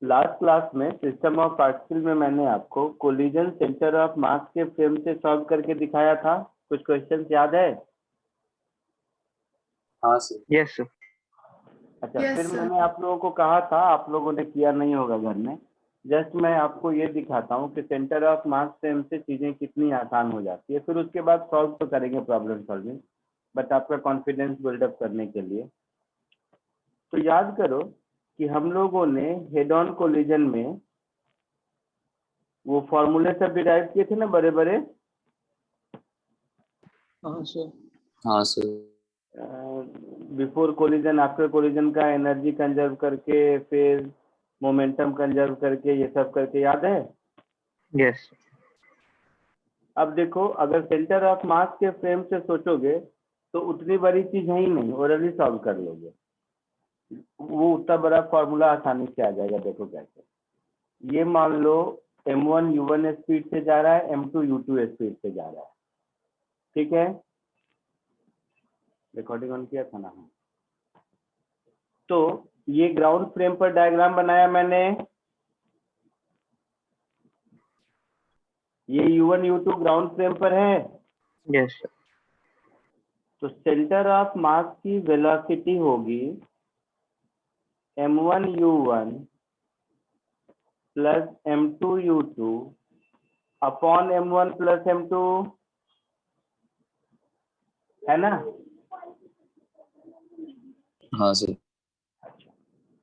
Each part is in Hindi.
लास्ट क्लास में सिस्टम ऑफ पार्टिकल में मैंने आपको कोलिजन सेंटर ऑफ मास के फ्रेम से सॉल्व करके दिखाया था। कुछ क्वेश्चन याद है? हाँ सर। Yes sir. अच्छा, Yes, फिर sir. मैंने आप लोगों को कहा था, आप लोगों ने किया नहीं होगा घर में। जस्ट मैं आपको ये दिखाता हूँ कि सेंटर ऑफ मास फ्रेम से चीजें कितनी आसान हो जाती है। फिर उसके बाद सॉल्व तो करेंगे प्रॉब्लम सॉल्विंग, बट आपका कॉन्फिडेंस बिल्डअप करने के लिए। तो याद करो कि हम लोगों ने हेड ऑन कोलिजन में वो फॉर्मूले सब डिराइव किए थे ना, बड़े बड़े। हाँ सर। हाँ sir. Before collision, after collision का एनर्जी कंजर्व करके, फिर मोमेंटम कंजर्व करके, ये सब करके, याद है? यस। अब देखो, अगर सेंटर ऑफ मास के फ्रेम से सोचोगे तो उतनी बड़ी चीज है ही नहीं, ओरली सॉल्व कर लोगे। वो उतना बड़ा फॉर्मूला आसानी से आ जाएगा। देखो कैसे, ये मान लो m1 u1 स्पीड से जा रहा है, m2 u2 स्पीड से जा रहा है। ठीक है, रिकॉर्डिंग ऑन किया था ना? तो ये ग्राउंड फ्रेम पर डायग्राम बनाया मैंने। ये u1 u2 ग्राउंड फ्रेम पर है। Yes sir. तो सेंटर ऑफ मास की वेलोसिटी होगी m1 u1 plus m2 u2 upon m1 plus m2, है ना? हाँ सर।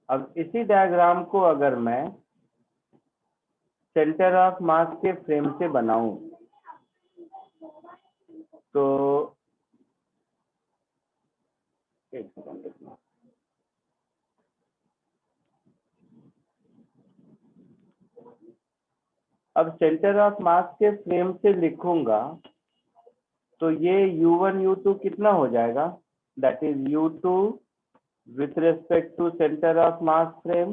अब इसी डायग्राम को अगर मैं सेंटर ऑफ मास के फ्रेम से बनाऊं तो एक सेकंड देखना। अब सेंटर ऑफ मास के फ्रेम से लिखूंगा तो ये u1 u2 कितना हो जाएगा? That is u2 with respect to center of mass frame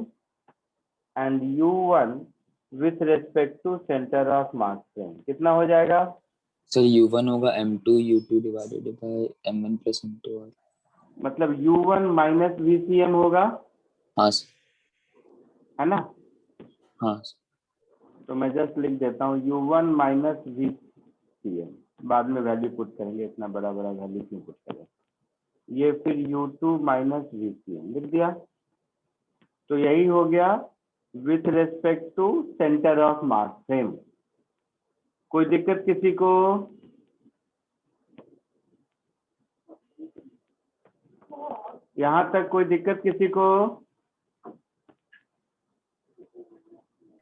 and u1 with respect to center of mass frame। कितना हो जाएगा सर? u1 होगा m2 u2 divided by m1 plus m2। मतलब u1 माइनस vcm होगा, हाँ सर। है ना? हाँ सर। तो मैं जस्ट लिख देता हूँ u1 माइनस vcm, बाद में वैल्यू पुट करेंगे, इतना बड़ा बड़ा वैल्यू क्यों पुट करें। ये फिर u2 माइनस vcm लिख दिया। तो यही हो गया with respect to centre of mass frame. कोई दिक्कत किसी को? यहां तक कोई दिक्कत किसी को?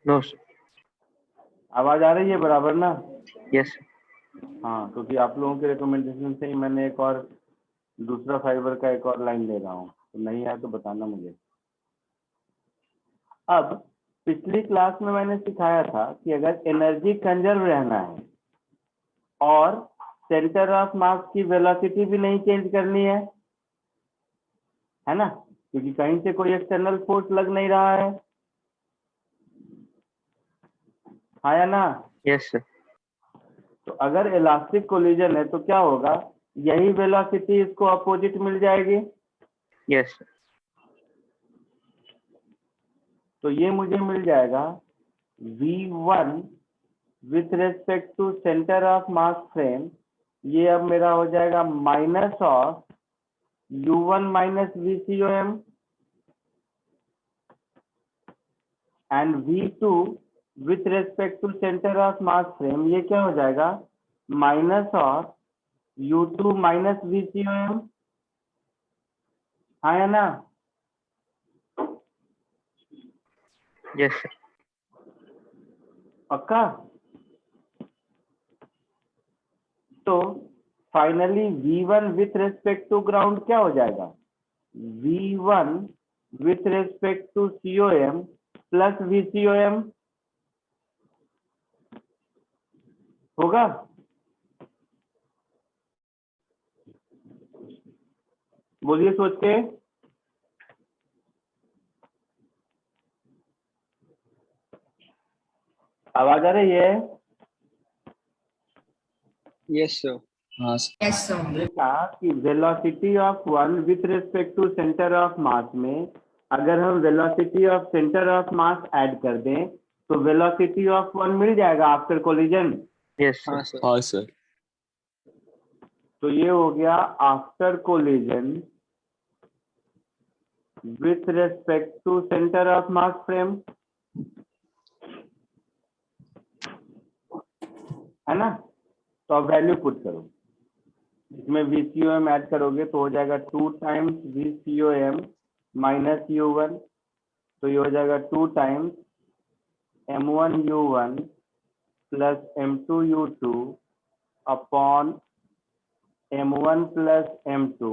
No sir. आवाज आ रही है बराबर ना? यस। हाँ, क्योंकि आप लोगों के रिकमेंडेशन से ही मैंने एक और दूसरा फाइबर का एक और लाइन ले रहा हूँ, तो नहीं आया तो बताना मुझे। अब पिछली क्लास में मैंने सिखाया था कि अगर एनर्जी कंजर्व रहना है और सेंटर ऑफ मास की वेलोसिटी भी नहीं चेंज करनी है ना? क्योंकि कहीं से कोई एक्सटर्नल फोर्स लग नहीं रहा है, हाँ या ना? Yes sir. तो अगर इलास्टिक कोलिजन है तो क्या होगा? यही वेलोसिटी इसको अपोजिट मिल जाएगी। Yes sir. तो ये मुझे मिल जाएगा v1 with respect to centre of mass frame. ये अब मेरा हो जाएगा minus of u1 minus vcom and v2 with respect to centre of mass frame. ये क्या हो जाएगा? Minus of u2 minus vcom, हाँ या ना? Yes sir. पक्का? तो finally v1 with respect to ground क्या हो जाएगा? v1 with respect to com plus vcom होगा। बोलिए सोच के। आवाज आ रही है? Yes sir. हाँ सर। Yes, sir. देखा कि velocity of one with respect to centre of mass में अगर हम velocity of centre of mass add कर दें तो वेलोसिटी ऑफ वन मिल जाएगा आफ्टर कोलिजन। Yes, sir. हाँ सर। हाँ सर। तो ये हो गया after collision with respect to centre of mass frame, है ना। तो अब वैल्यू पुट करो, इसमें VCOM ऐड करोगे तो हो जाएगा 2 टाइम्स VCOM माइनस U1, तो ये हो जाएगा 2 times M1 U1 plus M2 U2 upon M1 plus M2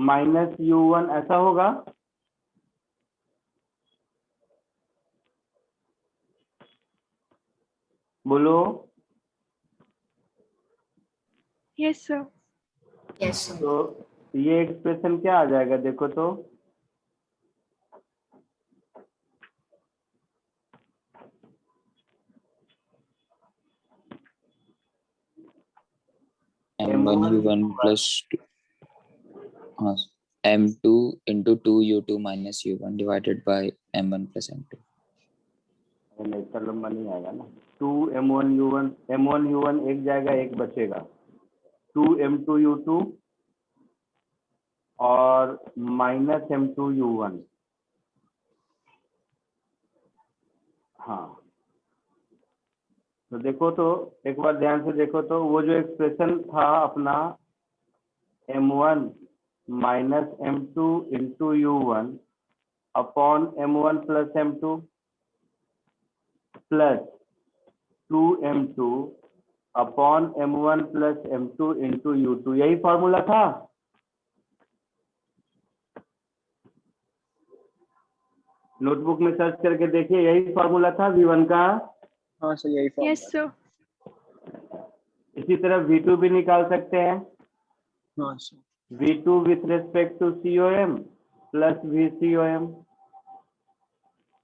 minus U1, ऐसा होगा। बोलो। Yes, sir. Yes sir. तो ये एक्सप्रेशन क्या आ जाएगा, देखो तो। M1 U1 plus 2, हाँ, M2 into 2 U2 minus U1 divided by M1 plus M2। नहीं, इतना लंबा नहीं आएगा ना। 2 M1 U1, M1 U1 एक जाएगा, एक बचेगा, 2 M2 U2 और माइनस M2 U1। हाँ, तो देखो तो एक बार ध्यान से देखो तो वो जो एक्सप्रेशन था अपना M1 minus M2 into U1 upon M1 plus M2 plus 2M2 upon M1 plus M2 into U2, यही फॉर्मूला था। नोटबुक में सर्च करके देखिए, यही फॉर्मूला था V1 का। हाँ सर यही फॉर्म। Yes, sir. इसी तरह V2 भी निकाल सकते हैं। हाँ sir. V2 with respect to COM plus VCOM।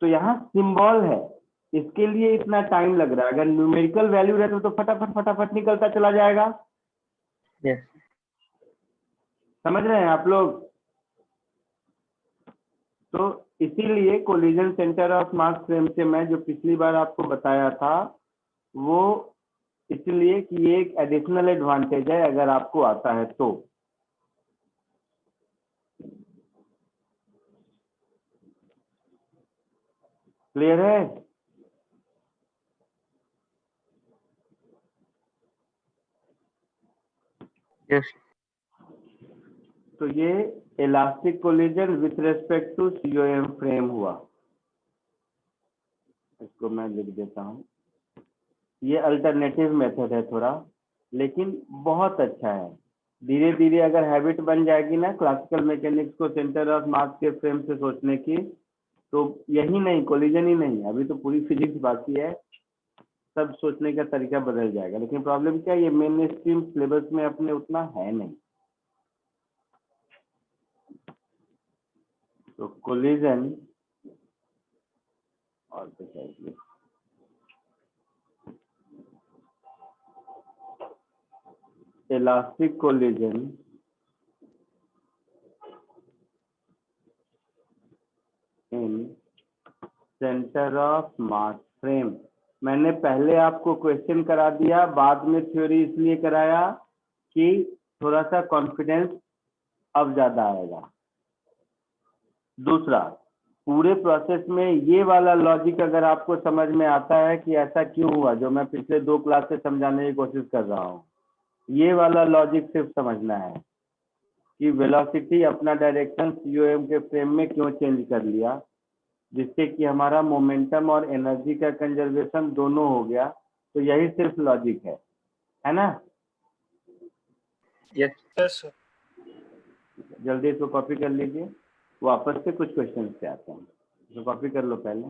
तो यहाँ सिंबल है, इसके लिए इतना टाइम लग रहा है। अगर न्यूमेरिकल वैल्यू रहता तो फटाफट फटाफट निकलता चला जाएगा। Yes. समझ रहे हैं आप लोग। तो इसीलिए collision centre of mass frame से मैं जो पिछली बार आपको बताया था वो इसलिए कि ये एक एडिशनल एडवांटेज है अगर आपको आता है तो। क्लियर है। Yes. तो ये elastic collision with respect to COM frame हुआ। इसको मैं लिख देता हूँ। ये अल्टरनेटिव मेथड है थोड़ा, लेकिन बहुत अच्छा है। धीरे धीरे अगर हैबिट बन जाएगी ना क्लासिकल मैकेनिक्स को सेंटर ऑफ मास के फ्रेम से सोचने की, तो यही नहीं, कोलिजन ही नहीं, अभी तो पूरी फिजिक्स बाकी है, सब सोचने का तरीका बदल जाएगा। लेकिन प्रॉब्लम क्या है, ये मेन स्ट्रीम सिलेबस में अपने उतना है नहीं। तो कोलिजन और elastic collision in centre of mass frame. मैंने पहले आपको क्वेश्चन करा दिया, बाद में थ्योरी इसलिए कराया कि थोड़ा सा कॉन्फिडेंस अब ज्यादा आएगा। दूसरा, पूरे प्रोसेस में ये वाला लॉजिक अगर आपको समझ में आता है कि ऐसा क्यों हुआ, जो मैं पिछले 2 क्लास से समझाने की कोशिश कर रहा हूँ, ये वाला लॉजिक सिर्फ समझना है कि वेलोसिटी अपना डायरेक्शन COM के फ्रेम में क्यों चेंज कर लिया, जिससे कि हमारा मोमेंटम और एनर्जी का कंजर्वेशन दोनों हो गया। तो यही सिर्फ लॉजिक है ना। Yes. Yes sir. जल्दी इसको कॉपी कर लीजिए, वापस से कुछ क्वेश्चन से आते हैं। तो कॉपी कर लो पहले।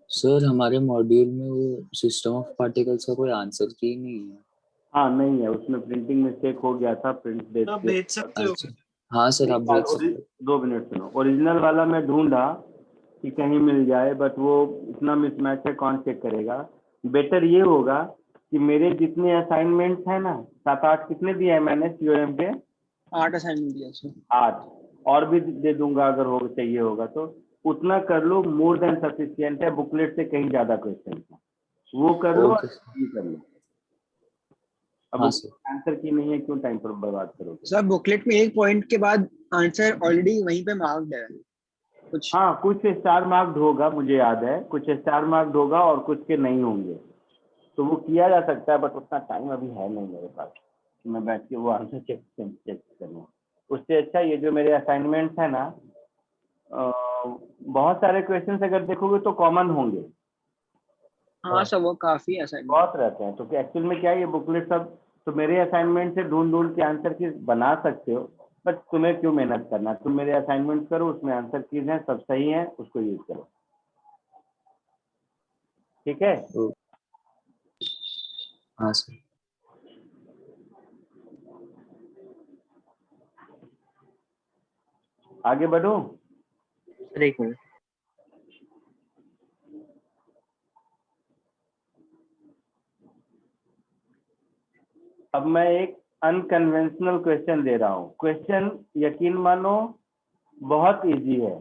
सर हमारे मॉड्यूल में वो सिस्टम ऑफ पार्टिकल्स का कोई आंसर की नहीं है। हाँ नहीं है, उसमें प्रिंटिंग मिस्टेक हो गया था। प्रिंट आप भेज सकते हो। अच्छा, हाँ सर आप भेज सकते हो। 2 मिनट सुनो, ओरिजिनल वाला मैं ढूंढा कि कहीं मिल जाए, बट वो इतना मिसमैच है, कौन चेक करेगा। बेटर ये होगा कि मेरे जितने असाइनमेंट्स हैं ना 7-8 कितने दिए हैं मैंने COM के 8 असाइनमेंट दिया सर। 8 और भी दे दूंगा अगर हो चाहिए होगा तो उतना कर लो, मोर देन सफिशिएंट है। बुकलेट से कहीं ज्यादा क्वेश्चन है, वो कर लो और ओके सर। ये कर लो। अब हाँ सर। आंसर की नहीं है, क्यों टाइम पर बर्बाद करोगे। सर बुकलेट में एक पॉइंट के बाद आंसर ऑलरेडी वहीं पे मार्क्ड है कुछ। हाँ, कुछ स्टार मार्क्ड होगा, मुझे याद है कुछ स्टार मार्क्ड होगा और कुछ के नहीं होंगे, तो वो किया जा सकता है, बट उतना टाइम अभी है नहीं मेरे पास कि मैं बैठ के वो आंसर चेक करूँ। उससे अच्छा ये जो मेरे असाइनमेंट्स है ना, बहुत सारे क्वेश्चंस अगर देखोगे तो कॉमन होंगे, हाँ सर वो काफी असाइनमेंट। बहुत रहते हैं। तो एक्चुअल में क्या है, ये बुकलेट सब तो मेरे असाइनमेंट से ढूंढ ढूंढ के आंसर की बना सकते हो, बट तुम्हें क्यों मेहनत करना, तुम मेरे असाइनमेंट करो, उसमें आंसर कीज हैं, सब सही है, उसको यूज करो। ठीक है। हाँ सर। आगे बढ़ो। सर एक मिनट। अब मैं एक अनकन्वेंशनल क्वेश्चन दे रहा हूँ। क्वेश्चन यकीन मानो बहुत इजी है,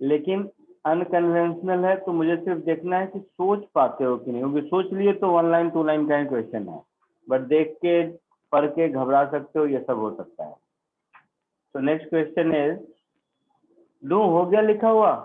लेकिन अनकन्वेंशनल है, तो मुझे सिर्फ देखना है कि सोच पाते हो कि नहीं, क्योंकि सोच लिए तो 1 लाइन 2 लाइन का ही क्वेश्चन है, बट देख के पढ़ के घबरा सकते हो, ये सब हो सकता है। तो नेक्स्ट क्वेश्चन इज, डू हो गया लिखा हुआ?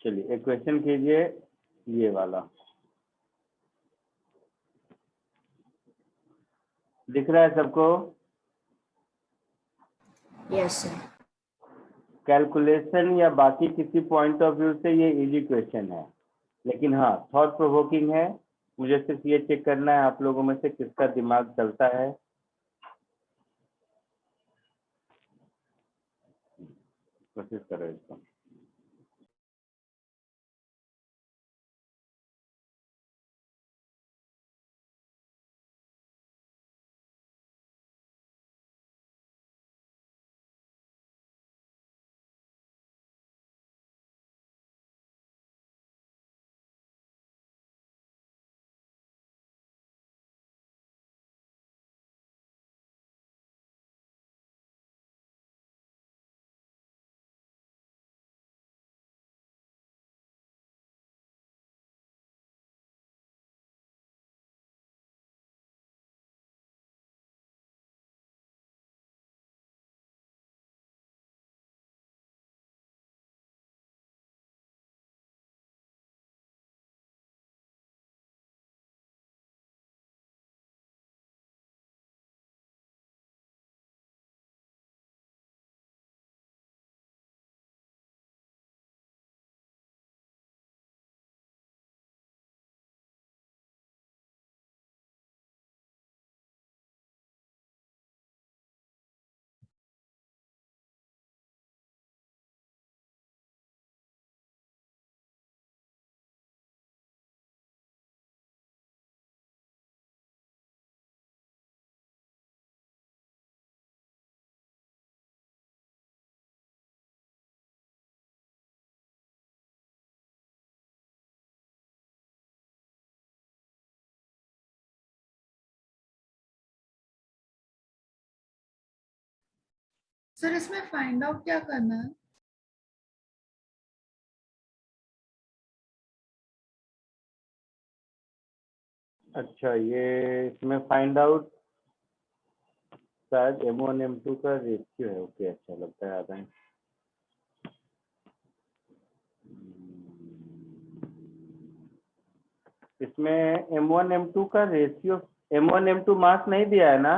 चलिए एक क्वेश्चन कीजिए, ये वाला दिख रहा है सबको? Yes sir. कैलकुलेशन या बाकी किसी पॉइंट ऑफ व्यू से ये इजी क्वेश्चन है, लेकिन हाँ थॉट प्रोवोकिंग है। मुझे सिर्फ ये चेक करना है आप लोगों में से किसका दिमाग चलता है। कोशिश करो इसको। सर इसमें फाइंड आउट क्या करना है? अच्छा, ये इसमें फाइंड आउट शायद M1 M2 का रेशियो है। ओके, अच्छा लगता है आता है। इसमें M1 M2 का रेशियो, M1 M2 मास नहीं दिया है ना?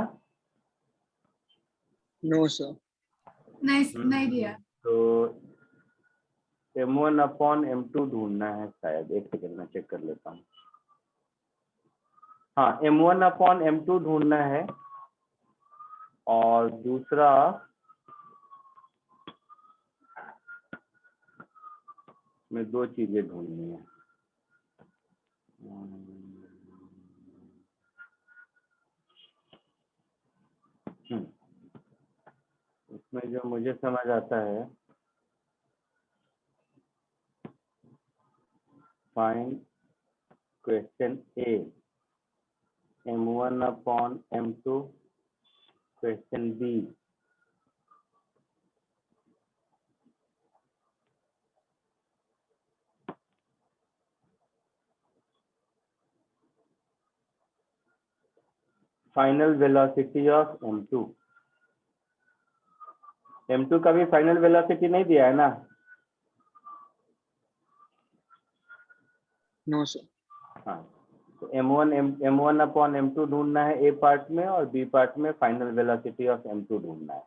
No sir. नहीं दिया। तो M1 अपॉन M2 ढूंढना है शायद। एक सेकंड में चेक कर लेता हूँ। हाँ, M1 अपॉन M2 ढूंढना है, और दूसरा इसमें दो चीजें ढूंढनी है। इसमें जो मुझे समझ आता है, find question A m1 upon m2, question B final velocity of m2। m2 का भी फाइनल वेलोसिटी नहीं दिया है ना? No sir. हाँ, तो m1 अपॉन m2 ढूंढना है ए पार्ट में, और बी पार्ट में फाइनल वेलोसिटी ऑफ m2 ढूंढना है।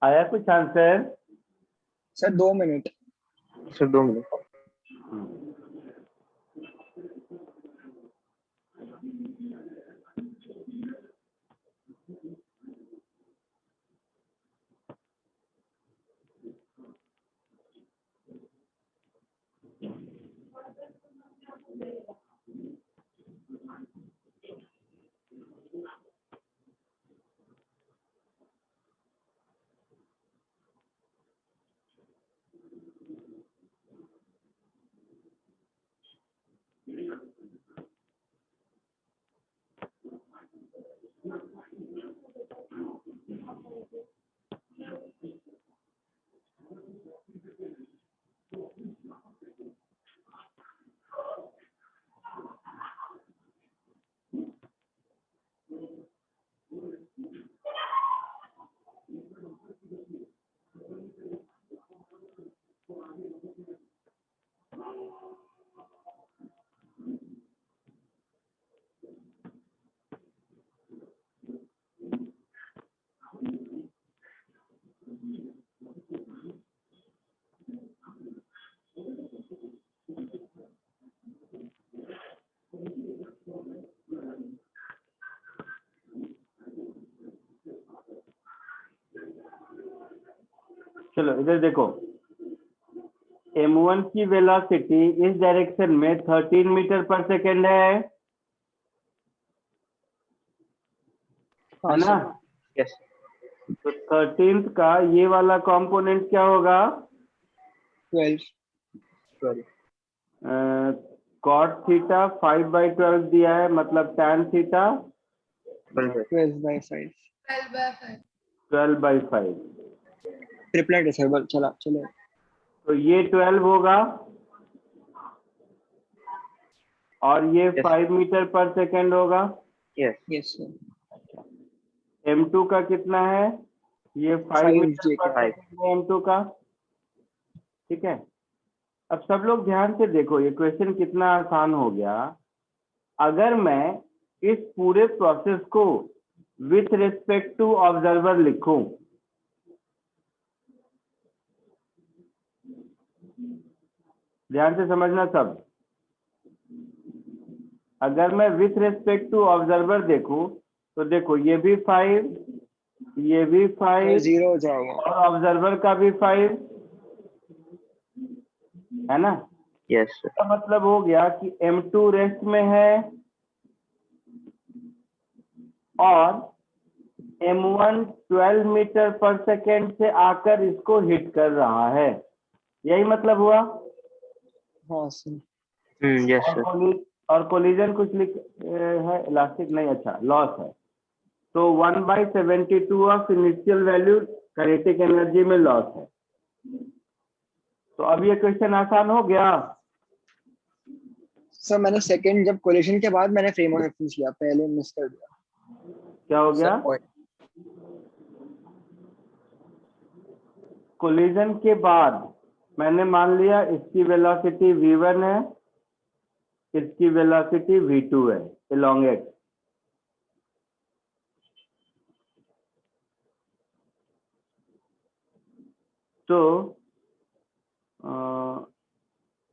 आया कुछ answer? Sir 2 minute. Sir 2 minute. चलो इधर देखो, m1 की वेलोसिटी इस डायरेक्शन में 13 मीटर पर सेकेंड है ना? यस। तो 13th का ये वाला कंपोनेंट क्या होगा? 12 cot थीटा 5/12 दिया है, मतलब tan थीटा 12/5 12/5। ट्रिपलेट है सर। बल चला चलो। तो ये 12 होगा और ये Yes. 5 मीटर पर सेकेंड होगा। यस। Yes sir. m2 का कितना है? ये 5 5 मीटर पर Five. सेकेंड है m2 का। ठीक है, अब सब लोग ध्यान से देखो, ये क्वेश्चन कितना आसान हो गया। अगर मैं इस पूरे प्रोसेस को विथ रिस्पेक्ट टू ऑब्जर्वर लिखूं, ध्यान से समझना सब। अगर मैं विथ रिस्पेक्ट टू ऑब्जर्वर देखूं तो देखो, ये भी 5, ये भी 5 0 हो जाएगा। और ऑब्जर्वर का भी 5 है ना? यस। इसका मतलब हो गया कि m2 रेस्ट में है और m1 12 मीटर पर सेकेंड से आकर इसको हिट कर रहा है। यही मतलब हुआ। हाँ सर। Yes sir. और कोलिजन कुछ लिख है, इलास्टिक नहीं, अच्छा लॉस है। तो 1/72 of initial value kinetic energy में लॉस है। तो अब ये क्वेश्चन आसान हो गया। सर मैंने सेकंड जब कोलिशन के बाद मैंने फ्रेम ऑफ रेफरेंस लिया, पहले मिस कर दिया। क्या हो गया? कोलिजन के बाद मैंने मान लिया इसकी वेलोसिटी v1 है, इसकी वेलोसिटी v2 है along x। तो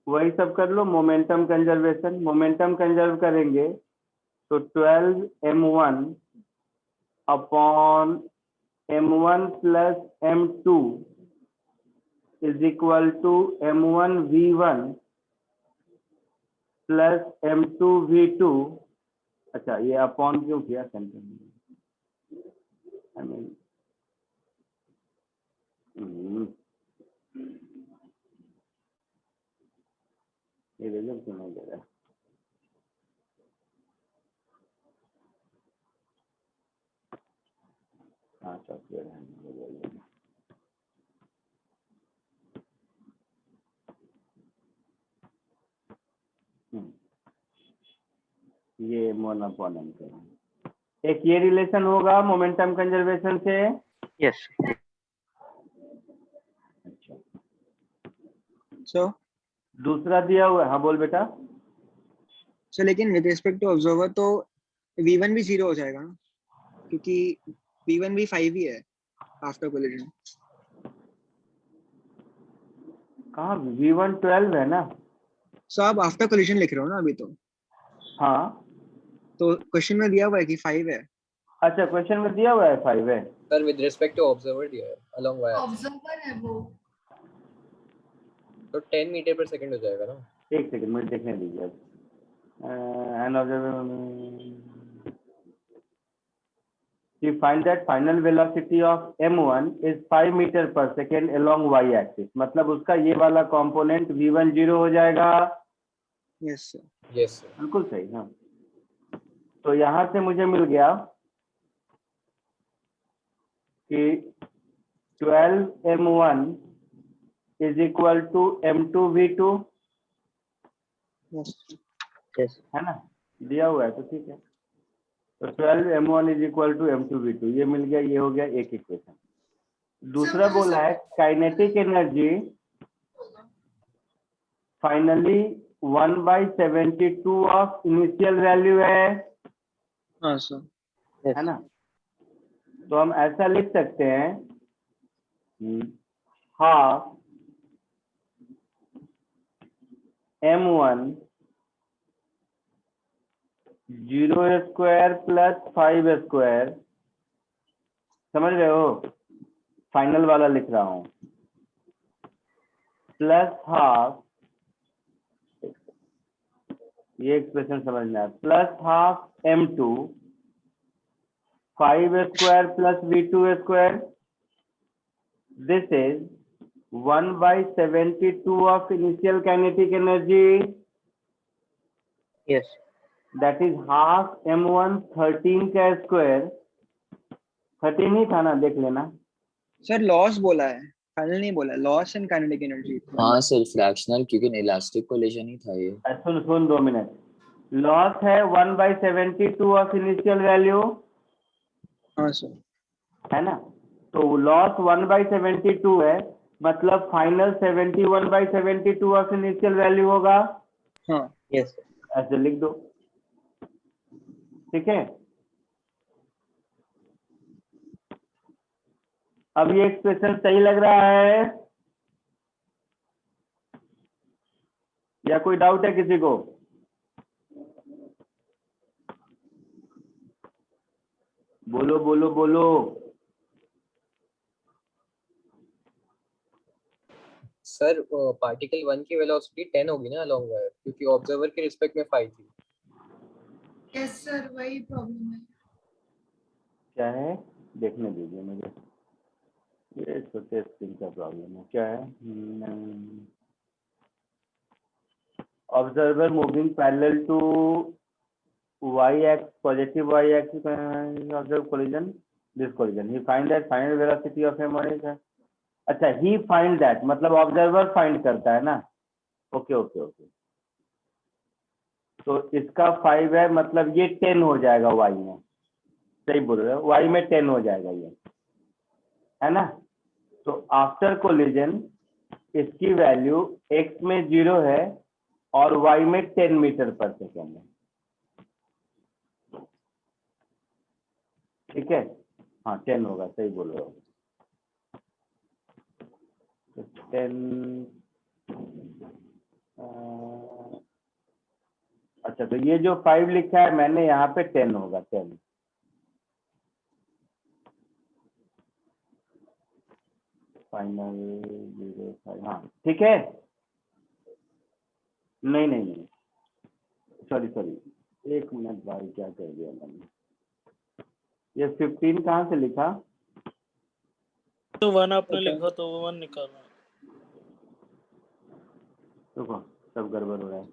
वही सब कर लो। मोमेंटम कंजर्वेशन, मोमेंटम कंजर्व करेंगे तो 12m1 upon m1 plus m2 is equal to m1 v1 plus m2 v2। अच्छा, ये अपॉन क्यों किया सेंटर में? I mean, ये रिजल्ट क्यों नहीं दे रहा? हाँ सॉफ्टवेयर है। ये m1 अपॉन m2। एक ये रिलेशन होगा मोमेंटम कंजर्वेशन से। यस। अच्छा, सो दूसरा दिया हुआ है। हाँ बोल बेटा। सर लेकिन विद रिस्पेक्ट टू ऑब्जर्वर तो v1 भी 0 हो जाएगा ना, क्योंकि v1 भी 5 ही है। After collision. कहाँ V1 12 है ना? सो आप आफ्टर कोलिजन लिख रहे हो ना अभी तो हाँ क्वेश्चन में दिया हुआ है कि 5 है। अच्छा, क्वेश्चन में दिया हुआ है 5 है। Sir with respect to observer दिया है अलोंग वाई ऑब्जर्वर है वो। तो 10 मीटर पर सेकंड हो जाएगा ना। एक सेकंड मुझे देखने दीजिए। An observer you find that final velocity of m1 is 5 meter per second along y axis, मतलब उसका ये वाला कंपोनेंट v1 0 हो जाएगा। Yes sir. Yes sir. बिल्कुल सही। हाँ, तो यहां से मुझे मिल गया कि 12 m1 is equal to m2 v2, yes Yes. है ना? दिया हुआ है तो ठीक है। तो 12 m1 is equal to m2 v2 ये मिल गया, ये हो गया एक इक्वेशन। दूसरा बोला है kinetic energy finally 1/72 of initial value है हाँ सर। Yes. है ना? तो हम ऐसा लिख सकते हैं half m1 0 square plus 5 square, समझ रहे हो? फाइनल वाला लिख रहा हूं, प्लस हाफ, ये एक्सप्रेशन समझना है, plus half m2 5 square plus v2 square, this is 1/72 of initial kinetic energy, Yes. That is half m1 13 का स्क्वायर, 13 ही था ना, देख लेना। सर लॉस बोला है, फाइनल नहीं बोला, लॉस एंड काइनेटिक एनर्जी। हाँ सर फ्रैक्शनल, क्योंकि इलास्टिक कोलिजन ही था ये। सुन 2 मिनट। लॉस है 1/72 ऑफ इनिशियल वैल्यू, हाँ सर। है ना? तो लॉस 1/72 है, मतलब फाइनल 71/72 ऑफ इनिशियल वैल्यू होगा। हाँ Yes. ऐसे लिख दो, ठीक है? अब ये एक्सप्रेशन सही लग रहा है या कोई डाउट है किसी को? बोलो बोलो बोलो। सर पार्टिकल 1 की वेलोसिटी 10 होगी ना अलोंग वाई, क्योंकि ऑब्जर्वर के रिस्पेक्ट में 5 थी। यस सर, वही प्रॉब्लम है। क्या है देखने दीजिए मुझे, ये छोटे स्क्रीन का प्रॉब्लम है। क्या है? Observer moving parallel to y axis, positive y axis observe collision, this collision, he find that final velocity of m1 is, अच्छा he find that मतलब ऑब्जर्वर फाइंड करता है ना। ओके ओके ओके, तो इसका 5 है, मतलब ये 10 हो जाएगा y में, सही बोल रहे हो, y में 10 हो जाएगा ये, है ना? तो आफ्टर कोलिजन इसकी वैल्यू x में 0 है और y में 10 मीटर पर सेकेंड है, ठीक है? हाँ 10 होगा, सही बोल रहे हो। 10 अच्छा, तो ये जो 5 लिखा है मैंने यहाँ पे 10 होगा, 10 फाइनल 0 5, हाँ ठीक है। नहीं नहीं नहीं, सॉरी, एक मिनट भाई, क्या कर दिया मैंने, ये 15 कहाँ से लिखा? तो 1 आपने लिखा तो 1 निकालना। देखो सब गड़बड़ हो रहा है।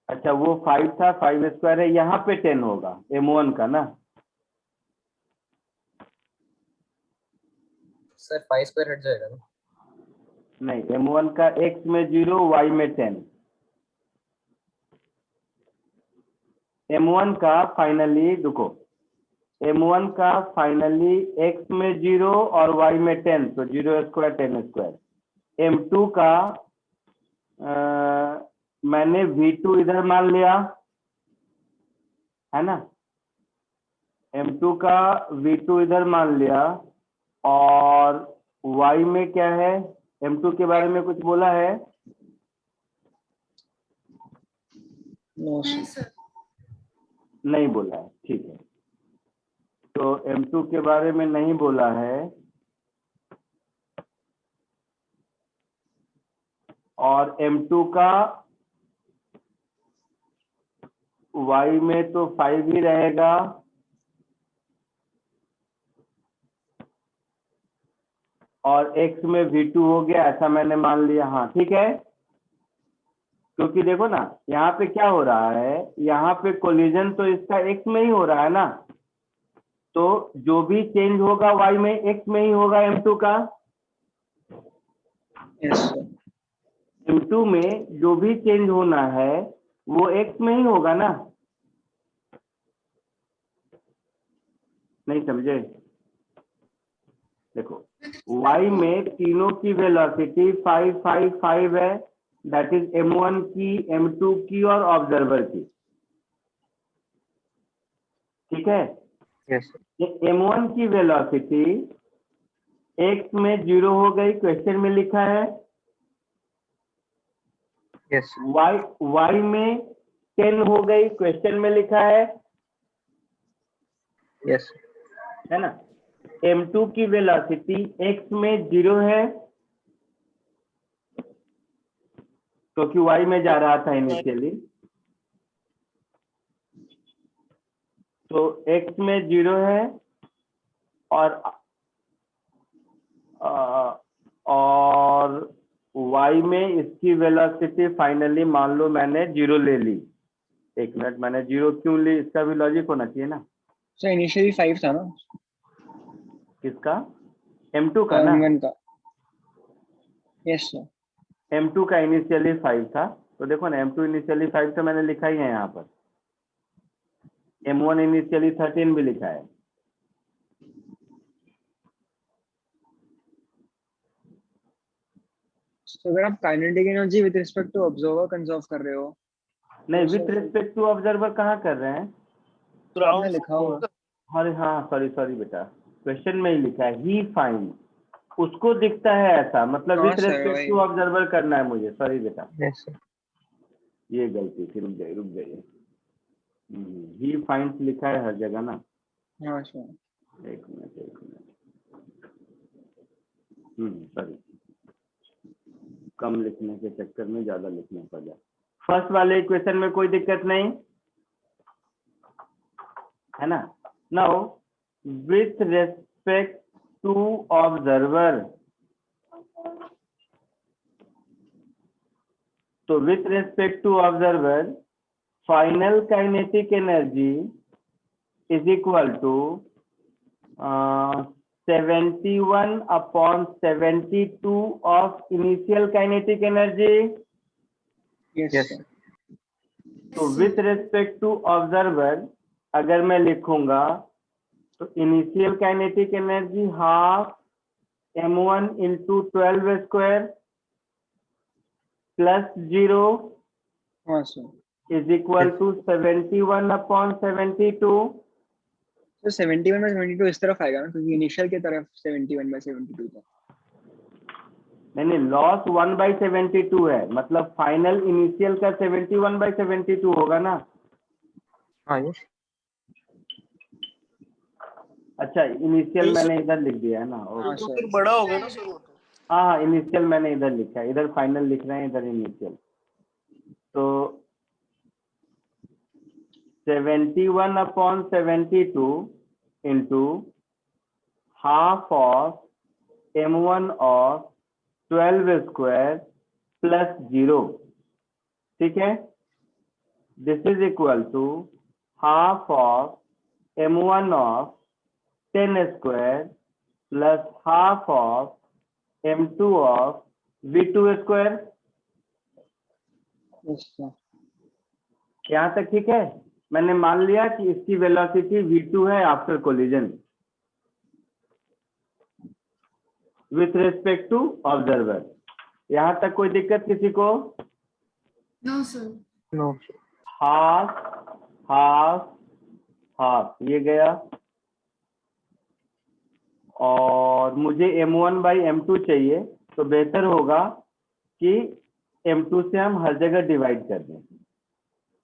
अच्छा वो 5 था, 5 स्क्वायर है, यहाँ पे 10 होगा m1 का ना। सर 5 स्क्वायर हट जाएगा ना। नहीं, m1 का x में 0 y में 10, m1 का फाइनली रुको, m1 का फाइनली x में 0 और y में 10, तो 0 स्क्वायर 10 स्क्वायर। m2 का मैंने v2 इधर मान लिया, है ना? M2 का V2 इधर मान लिया, और Y में क्या है? M2 के बारे में कुछ बोला है? नो नहीं सर। सर। नहीं बोला है, ठीक है। तो M2 के बारे में नहीं बोला है, और M2 का Y में तो 5 ही रहेगा, और X में V2 हो गया, ऐसा मैंने मान लिया। हाँ ठीक है, क्योंकि देखो ना यहाँ पे क्या हो रहा है, यहाँ पे कोलिजन तो इसका X में ही हो रहा है ना, तो जो भी चेंज होगा Y में X में ही होगा M2 का। Yes sir. M2 में जो भी चेंज होना है वो X में ही होगा ना, नहीं समझे? देखो Y में तीनों की वेलोसिटी 5 5 5 है, दैट इज M1 की, M2 की और ऑब्जर्वर की, ठीक है। Yes, sir. ये M1 की वेलोसिटी X में 0 हो गई, क्वेश्चन में लिखा है। Yes, sir. Y में 10 हो गई, क्वेश्चन में लिखा है, Yes, sir. है ना। M2 की वेलोसिटी X में 0 है, क्योंकि Y में जा रहा था इनिशियली, तो X में 0 है, और Y में इसकी वेलोसिटी फाइनली मान लो मैंने 0 ले ली। एक मिनट, मैंने 0 क्यों ली, इसका भी लॉजिक होना चाहिए ना। सर इनिशियली 5 था ना किसका? M2 का ना। M1 का। Yes sir. M2 का इनिशियली 5 था, तो देखो ना M2 इनिशियली 5 तो मैंने लिखा ही है यहाँ पर। M1 इनिशियली 13 भी लिखा है। तो अगर आप kinetic energy with respect to observer conserve कर रहे हो, नहीं, तो with sir respect to observer कहाँ कर रहे हैं? आपने लिखा हुआ। अरे हाँ, सॉरी बेटा, क्वेश्चन में ही लिखा है ही फाइंड, उसको दिखता है ऐसा, मतलब हाँ विथ सर, रिस्पेक्ट वही। टू ऑब्जर्वर करना है मुझे, सॉरी बेटा, Yes, sir. ये गलती थी, रुक गई। ही फाइंड लिखा है हर जगह ना। हाँ सर। एक मिनट, सॉरी, कम लिखने के चक्कर में ज्यादा लिखना पड़ गया। फर्स्ट वाले इक्वेशन में कोई दिक्कत नहीं है ना। Now with respect to observer, तो with respect to observer final kinetic energy is equal to 71/72 of initial kinetic energy. Yes Yes, sir. तो विथ रेस्पेक्ट टू ऑब्जर्वर अगर मैं लिखूंगा तो initial kinetic energy half m1 into 12 square plus 0 हाँ सर। Is equal to 71/72। तो 71/72 इस तरफ आएगा ना, क्योंकि इनिशियल की तरफ 71/72 था। नहीं, लॉस 1/72 है, मतलब फाइनल इनिशियल का 71/72 होगा ना। हाँ, yes. अच्छा, इनिशियल नहीं, मैंने इधर लिख दिया है ना। हाँ तो सर। फिर बड़ा हो गया ना सर वो तो। हाँ, इनिशियल मैंने इधर लिखा है, इधर फाइनल लिख रहे हैं, इधर इनिशियल। तो 71/72 into half of m1 of 12 square plus 0, ठीक है। This is equal to half of m1 of 10 square plus half of m2 of v2 square. Yes sir. यहाँ तक ठीक है। मैंने मान लिया कि इसकी वेलोसिटी v2 है after collision with respect to observer. यहाँ तक कोई दिक्कत किसी को? No sir. No, sir. Half half half, ये गया और मुझे m1 बाई m2 चाहिए, तो बेहतर होगा कि m2 से हम हर जगह डिवाइड कर दें।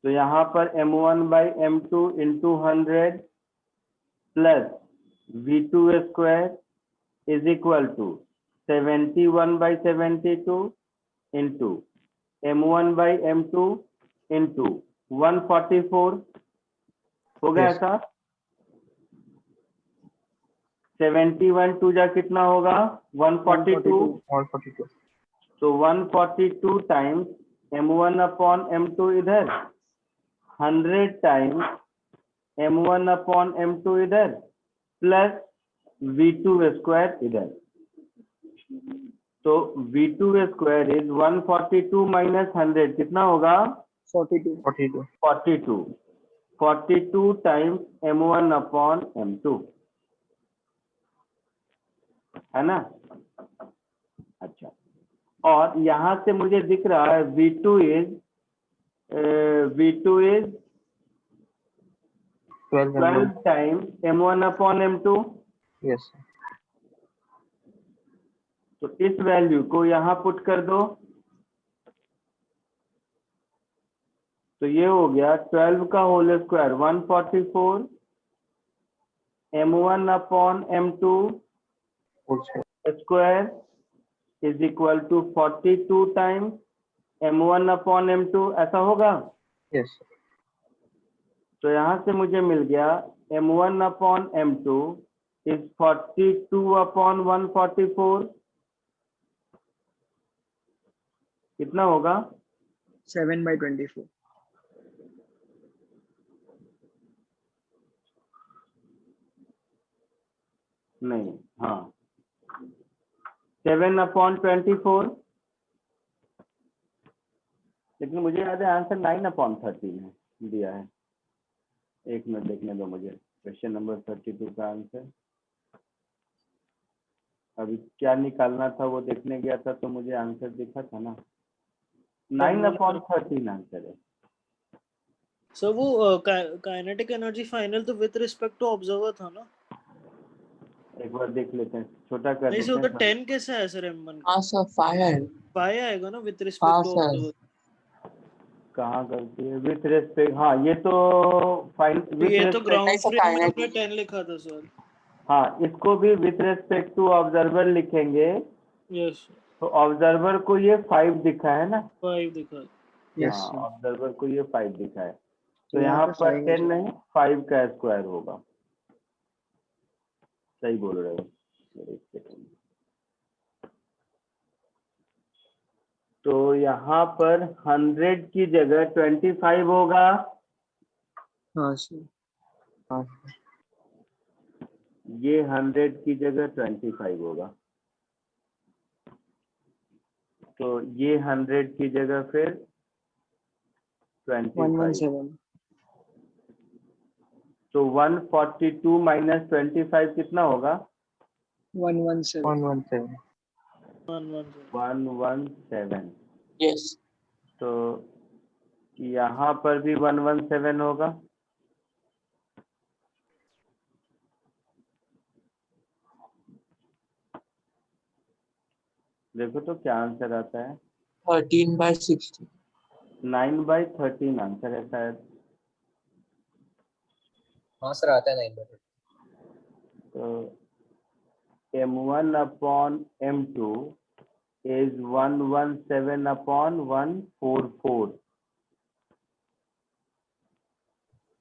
तो यहाँ पर m1 by m2 into 100 plus v2 square is equal to 71 by 72 into m1 by m2 into 144 हो गया Yes. ऐसा। 71 टू जा कितना होगा 142, 142. तो 142 टाइम्स m1 अपॉन m2 इधर, 100 टाइम्स m1 अपॉन m2 इधर, प्लस v2 स्क्वायर इधर। तो v2 स्क्वायर इज 142 माइनस 100 कितना होगा 42. 42. 42, 42 टाइम्स m1 अपॉन m2, है ना। अच्छा, और यहां से मुझे दिख रहा है v2 is 12 12 mm. Times m1 upon m2। Yes. तो इस वैल्यू को यहां पुट कर दो, तो ये हो गया 12 का whole square 144 m1 upon m2 Also. Square is equal to 42 times m1 upon m2, ऐसा होगा। Yes. तो यहाँ से मुझे मिल गया m1 upon m2 is 42 upon 144, कितना होगा 7 by 24. नहीं, हाँ 7 अपॉन 24, लेकिन मुझे याद है आंसर 9 अपॉन 13 है दिया है। एक मिनट देखने दो मुझे, क्वेश्चन नंबर 32 का आंसर अभी क्या निकालना था वो देखने गया था, तो मुझे आंसर दिखा था ना, 9 अपॉन 13 आंसर है। सर वो काइनेटिक एनर्जी फाइनल तो विद रिस्पेक्ट टू ऑब्जर्वर था ना। एक बार देख लेते हैं, छोटा कर नहीं देते सर, हैं तो 10 कैसे है सर m1 हाँ सर 5 है। पाई आएगा ना विद हाँ रिस्पेक्ट टू सर। ऑब्जर्वर। कहाँ गलती है विथ रेस्पेक्ट, हाँ ये तो फाइन विथ ये तो रेस्पेक्ट, ग्राउंड नहीं सर, फ्रेम में kinetic. आपने 10 लिखा था सर। हाँ इसको भी विथ रेस्पेक्ट टू ऑब्जर्वर लिखेंगे, यस तो ऑब्जर्वर को ये 5 दिखा है ना। 5 दिखा। Yes. हाँ sir. ऑब्जर्वर को ये 5 दिखा है, तो तो यहाँ यहाँ पे पर 5 है 10 सर. नहीं 5 का स्क्वायर होगा। सही बोल रहे हो। एक सेकंड। तो यहाँ पर 100 की जगह 25 होगा, हाँ sir. हाँ. ये 100 की जगह 25 होगा, तो ये 100 की जगह फिर 25, 117. तो 142 माइनस 25 कितना होगा 117. 117. 117। Yes. तो यहाँ पर भी 117 होगा, देखो तो क्या आंसर आता है 13 by 60. 9/13 आंसर है शायद। हाँ सर आता है 9 बटे। तो m1 upon m2 is 117 upon 144।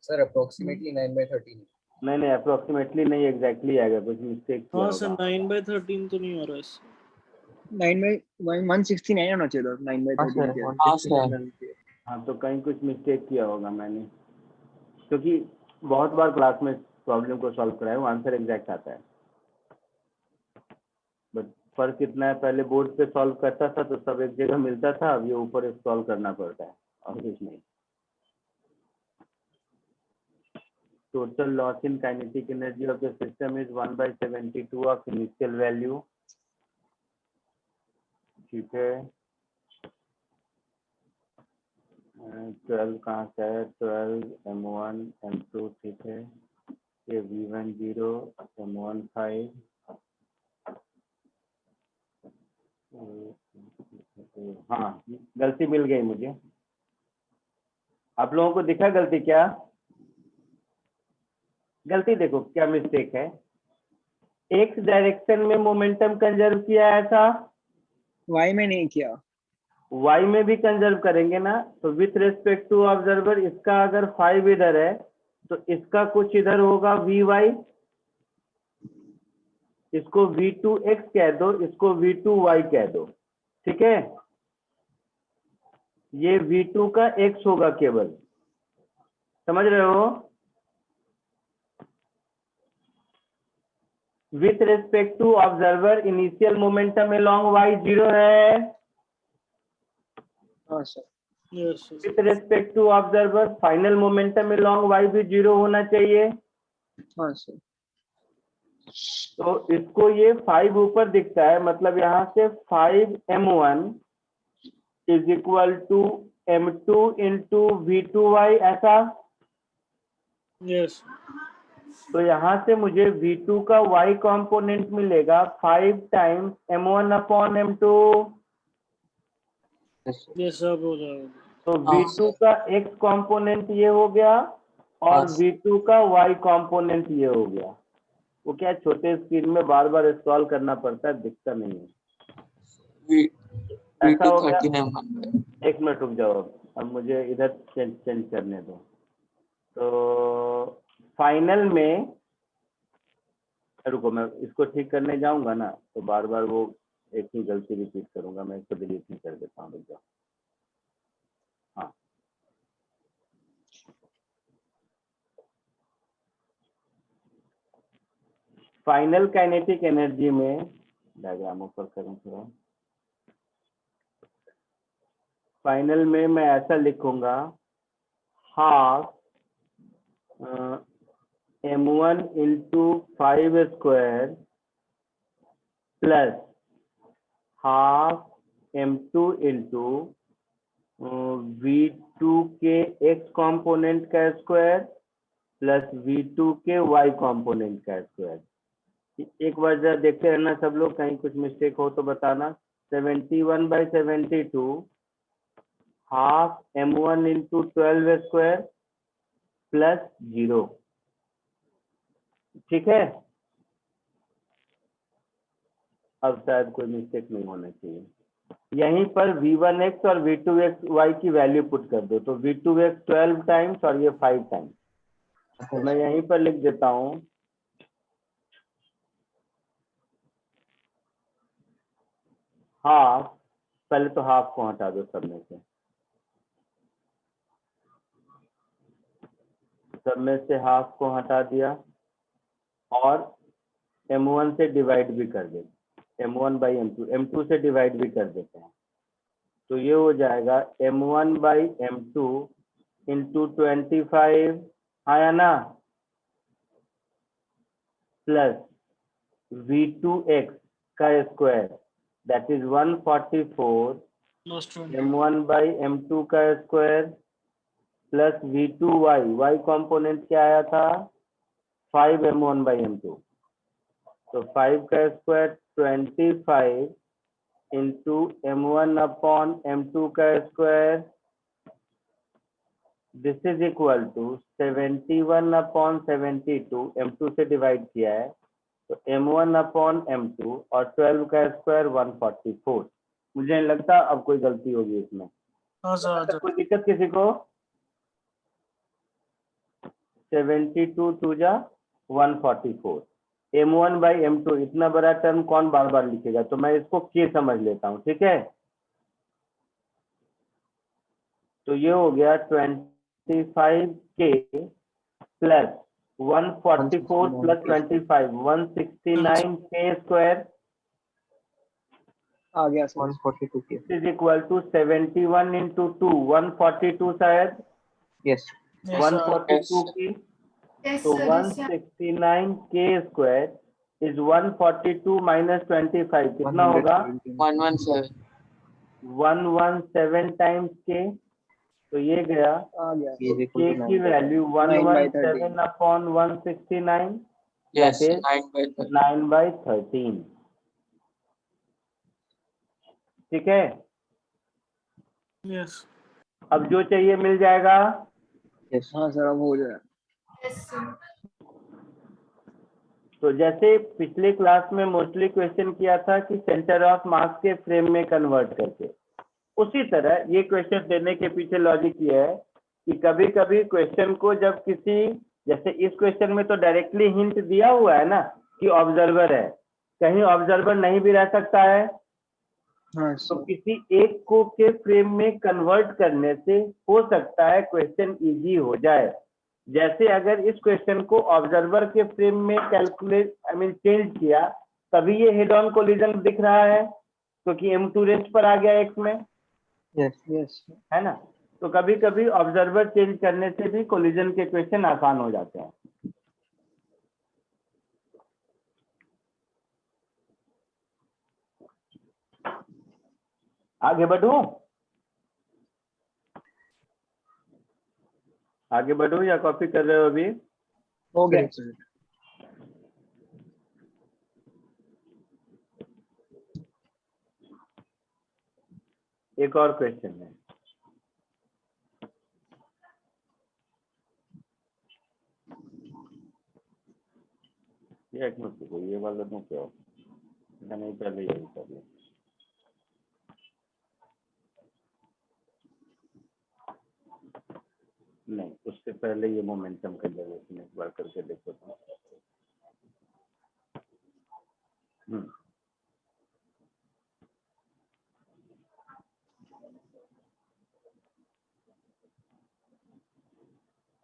Sir approximately 9/13। नहीं अप्रोक्सीमेटली नहीं, एग्जैक्टली आएगा, कुछ मिस्टेक किया हाँ सर होगा। 9/13 तो नहीं हो रहा है। 9 by 169 होना चाहिए था 9 by हाँ 13 सर के. हाँ सर। 169. हाँ तो कहीं कुछ मिस्टेक किया होगा मैंने, क्योंकि बहुत बार क्लास में प्रॉब्लम को सॉल्व कराया हूँ, आंसर एग्जैक्ट आता है, बट फर्क इतना है, पहले बोर्ड पे सॉल्व करता था तो सब एक जगह मिलता था, अब ये ऊपर सॉल्व करना पड़ता है और कुछ नहीं। Total loss in kinetic energy of the system is 1/72 of initial value. ठीक है, 12 कहाँ से है, 12 m1 m2, ठीक है, ये v1 0 m1 5 हाँ, गलती मिल गई मुझे। आप लोगों को दिखा गलती क्या? गलती देखो क्या मिस्टेक है। एक्स डायरेक्शन में मोमेंटम कंजर्व किया है ऐसा, वाई में नहीं किया। वाई में भी कंजर्व करेंगे ना। तो विथ रेस्पेक्ट टू ऑब्जर्वर इसका अगर 5 इधर है तो इसका कुछ इधर होगा वी वाई, इसको v2x कह दो, इसको v2y कह दो, ठीक है। ये v2 का x होगा केवल, समझ रहे हो? With respect to observer initial momentum along y 0 है। हाँ sir. Yes, sir. With respect to observer final momentum along y भी 0 होना चाहिए। हाँ सर। तो इसको ये 5 ऊपर दिखता है, मतलब यहाँ से 5m1 is equal to m2 into v2y ऐसा। Yes. तो यहाँ से मुझे v2 का y कंपोनेंट मिलेगा 5 times m1 upon m2। Yes, sir. Yes, sir. हो जाएगा। तो हाँ, v2 का x कंपोनेंट ये हो गया और हाँ, v2 का y कंपोनेंट ये हो गया। वो क्या है, छोटे स्क्रीन में बार बार सॉल्व करना पड़ता है, दिखता नहीं है। ऐसा हो गया। 13 M1 एक मिनट रुक जाओ, अब मुझे इधर चेंज करने दो। तो फाइनल में रुको, मैं इसको ठीक करने जाऊंगा ना तो बार बार वो एक ही गलती रिपीट करूंगा। मैं इसको डिलीट नहीं कर देता हूँ, रुक जाओ। हाँ, फाइनल काइनेटिक एनर्जी में डायग्राम ऊपर करूँ थोड़ा। फाइनल में मैं ऐसा लिखूंगा, half m1 into 5 square plus half m2 into v2 के x कंपोनेंट का स्क्वायर प्लस v2 के y कंपोनेंट का स्क्वायर। एक बार जरा देखते रहना सब लोग, कहीं कुछ मिस्टेक हो तो बताना। 71/72 half m1 into 12 square plus 0, ठीक है। अब शायद कोई मिस्टेक नहीं होना चाहिए। यहीं पर v1x और v2xy की वैल्यू पुट कर दो। तो v2x 12 टाइम्स और ये 5 टाइम्स। तो मैं यहीं पर लिख देता हूँ, हाफ, पहले तो हाफ को हटा दो सब में से, हाफ को हटा दिया और m1 से डिवाइड भी कर दे, m1 बाई m2, m2 से डिवाइड भी कर देते हैं। तो ये हो जाएगा m1 बाई m2 इंटू 25, आया ना, प्लस v2x का square that is 144 Plus 20. m1 by m2 का square plus v2y, y component क्या आया था 5 m1 बाई m2। तो 5 का square 25 into m1 upon m2 का square, this is equal to 71 upon 72, m2 से डिवाइड किया है तो m1 अपॉन m2 और 12 का स्क्वायर 144। मुझे नहीं लगता अब कोई गलती होगी इसमें। हाँ सर। कोई दिक्कत किसी को? 72 टू जा 144, m1 बाई m2, इतना बड़ा टर्म कौन बार बार लिखेगा, तो मैं इसको k समझ लेता हूँ, ठीक है। तो ये हो गया 25k plus 144 plus 25 169k square आ गया sir. 142K. Is equal to 71 into 2 142 शायद Yes. Yes, sir. 142 की, Yes, तो sir. Yes, sir. 169k square is 142 minus 25 कितना होगा 117 117 टाइम्स के। तो ये गया आ गया। K is equal k to की 9. Value 117 upon 169 yes that is 9/13 9/13। ठीक है, Yes. अब जो चाहिए मिल जाएगा। Yes. हाँ सर अब हो जाए। Yes, sir. तो जैसे पिछले क्लास में मोस्टली क्वेश्चन किया था कि सेंटर ऑफ मास के फ्रेम में कन्वर्ट करके, उसी तरह ये क्वेश्चन देने के पीछे लॉजिक ये है कि कभी कभी क्वेश्चन को जब किसी, जैसे इस क्वेश्चन में तो डायरेक्टली हिंट दिया हुआ है ना कि ऑब्जर्वर है, कहीं ऑब्जर्वर नहीं भी रह सकता है, हाँ तो सर। किसी एक को के फ्रेम में कन्वर्ट करने से हो सकता है क्वेश्चन इजी हो जाए। जैसे अगर इस क्वेश्चन को ऑब्जर्वर के फ्रेम में कैलकुलेट चेंज किया, तभी ये हेड ऑन कोलिजन दिख रहा है क्योंकि m2 रेस्ट पर आ गया x में, Yes. यस है ना। तो कभी कभी ऑब्जर्वर चेंज करने से भी कोलिजन के क्वेश्चन आसान हो जाते हैं। आगे बढ़ूं, आगे बढ़ूं या कॉपी कर रहे हो अभी? हो गया Correct. सर। एक और क्वेश्चन है, ये एक मिनट रुको, ये वाला दूं क्या? नहीं, पहले यही कर लो। नहीं, उससे पहले ये मोमेंटम कंजर्वेशन एक बार करके देखो तो।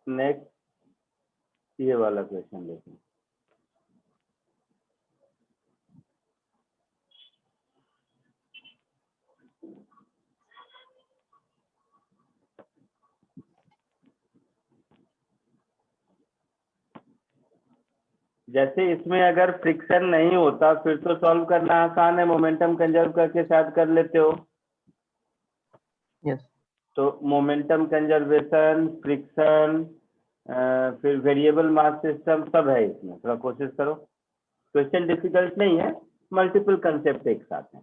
नेक्स्ट ये वाला क्वेश्चन देखो। जैसे इसमें अगर फ्रिक्शन नहीं होता फिर तो सॉल्व करना आसान है, मोमेंटम कंजर्व करके शायद कर लेते हो। Yes. तो मोमेंटम कंजर्वेशन, फ्रिक्शन, फिर वेरिएबल मास सिस्टम सब है इसमें। थोड़ा कोशिश करो, क्वेश्चन डिफिकल्ट नहीं है, मल्टीपल कंसेप्ट एक साथ है।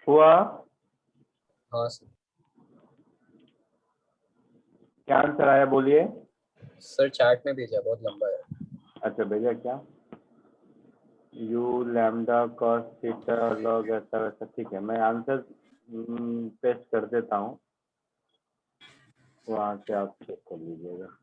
हुआ? हाँ सर। क्या आंसर आया बोलिए? सर चार्ट में भेजा, बहुत लंबा है। अच्छा भेजा क्या? You lambda cos theta log ऐसा वैसा, ठीक है, मैं आंसर पेस्ट कर देता हूँ, वहाँ से आप चेक कर लीजिएगा।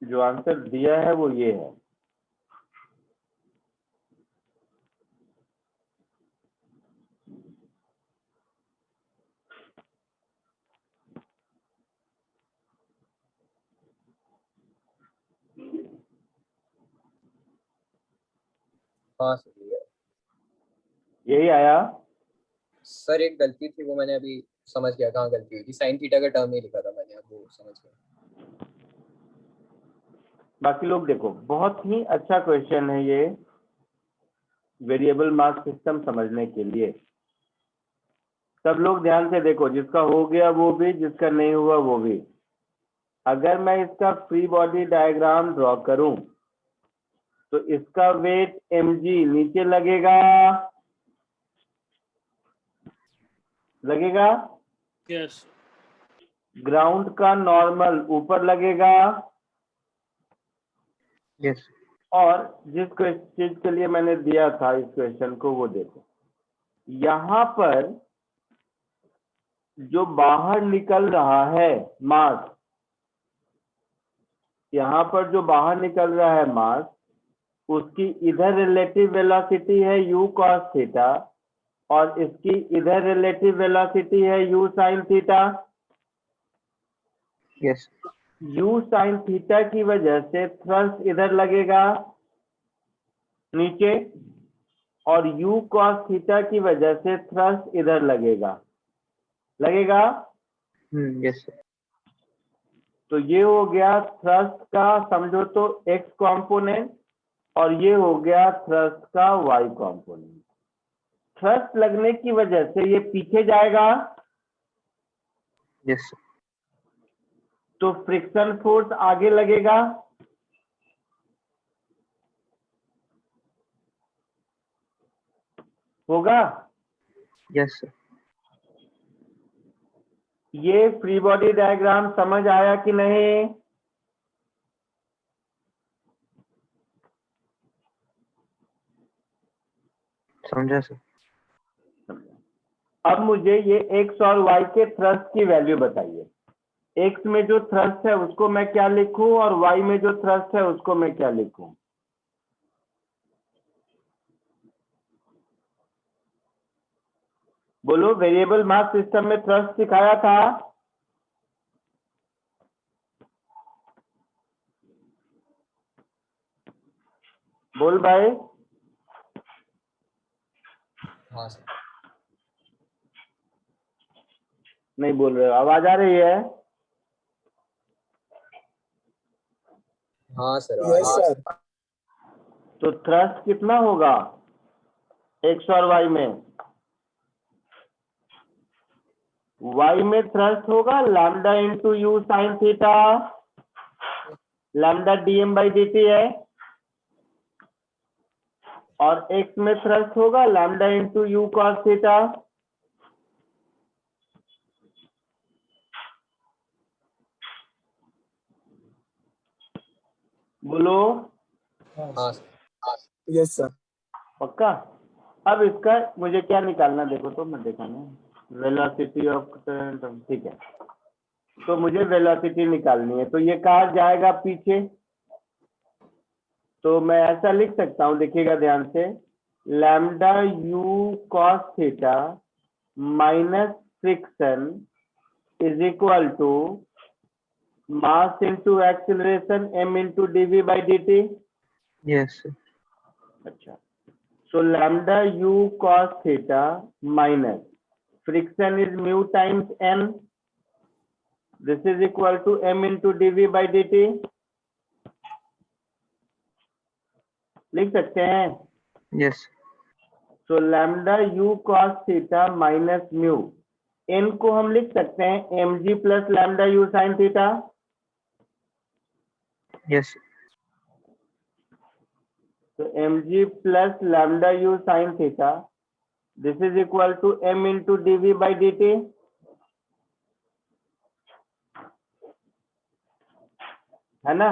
जो आंसर दिया है वो ये है। हाँ सर ये है। यही आया? सर एक गलती थी, वो मैंने अभी समझ गया कहाँ गलती हुई थी। साइन थीटा का टर्म नहीं लिखा था मैंने, अब वो समझ गया। बाकी लोग देखो, बहुत ही अच्छा क्वेश्चन है ये वेरिएबल मास सिस्टम समझने के लिए। सब लोग ध्यान से देखो, जिसका हो गया वो भी, जिसका नहीं हुआ वो भी। अगर मैं इसका फ्री बॉडी डायग्राम ड्रॉ करूं तो इसका वेट mg नीचे लगेगा, लगेगा? यस ग्राउंड का नॉर्मल ऊपर लगेगा, Yes. और जिस चीज के लिए मैंने दिया था इस क्वेश्चन को वो देखो, यहाँ पर जो बाहर निकल रहा है मास, यहाँ पर जो बाहर निकल रहा है मास, उसकी इधर रिलेटिव वेलोसिटी है u cos थीटा, और इसकी इधर रिलेटिव वेलोसिटी है u sin theta. Yes. u sin theta की वजह से थ्रस्ट इधर लगेगा नीचे, और u cos थीटा की वजह से थ्रस्ट इधर लगेगा, लगेगा? Yes, sir. तो ये हो गया थ्रस्ट का, समझो तो x कंपोनेंट, और ये हो गया थ्रस्ट का y कंपोनेंट। थ्रस्ट लगने की वजह से ये पीछे जाएगा, Yes, sir. तो फ्रिक्शन फोर्स आगे लगेगा, होगा? Yes, sir. ये फ्री बॉडी डायग्राम समझ आया कि नहीं? समझा सर। अब मुझे ये x और y के थ्रस्ट की वैल्यू बताइए। x में जो थ्रस्ट है उसको मैं क्या लिखूं, और y में जो थ्रस्ट है उसको मैं क्या लिखूं? बोलो, वेरिएबल मास सिस्टम में थ्रस्ट सिखाया था? बोल भाई। हाँ सर। नहीं बोल रहे हो, आवाज आ रही है? हाँ सर। Yes, sir. तो थ्रस्ट कितना होगा x और y में? y में थ्रस्ट होगा lambda into you sine theta, lambda dm by dt है, और x में थ्रस्ट होगा lambda into you cos theta. बोलो। हाँ सर। Yes, sir. पक्का? अब इसका मुझे क्या निकालना, देखो तो मैं देखा ना, वेलोसिटी ऑफ, ठीक है, तो मुझे वेलोसिटी निकालनी है, तो ये कहाँ जाएगा पीछे, तो मैं ऐसा लिख सकता हूँ, देखिएगा ध्यान से, lambda u cos theta minus friction is equal to mass into acceleration m into dv by dt। Yes, sir. अच्छा, so lambda u cos theta minus friction is mu times n, this is equal to m into dv by dt। लिख सकते हैं। Yes. तो lambda u cos theta minus mu, N को हम लिख सकते हैं mg plus lambda u sine theta. Yes. तो mg plus lambda u sine theta, this is equal to m into dv by dt, है ना।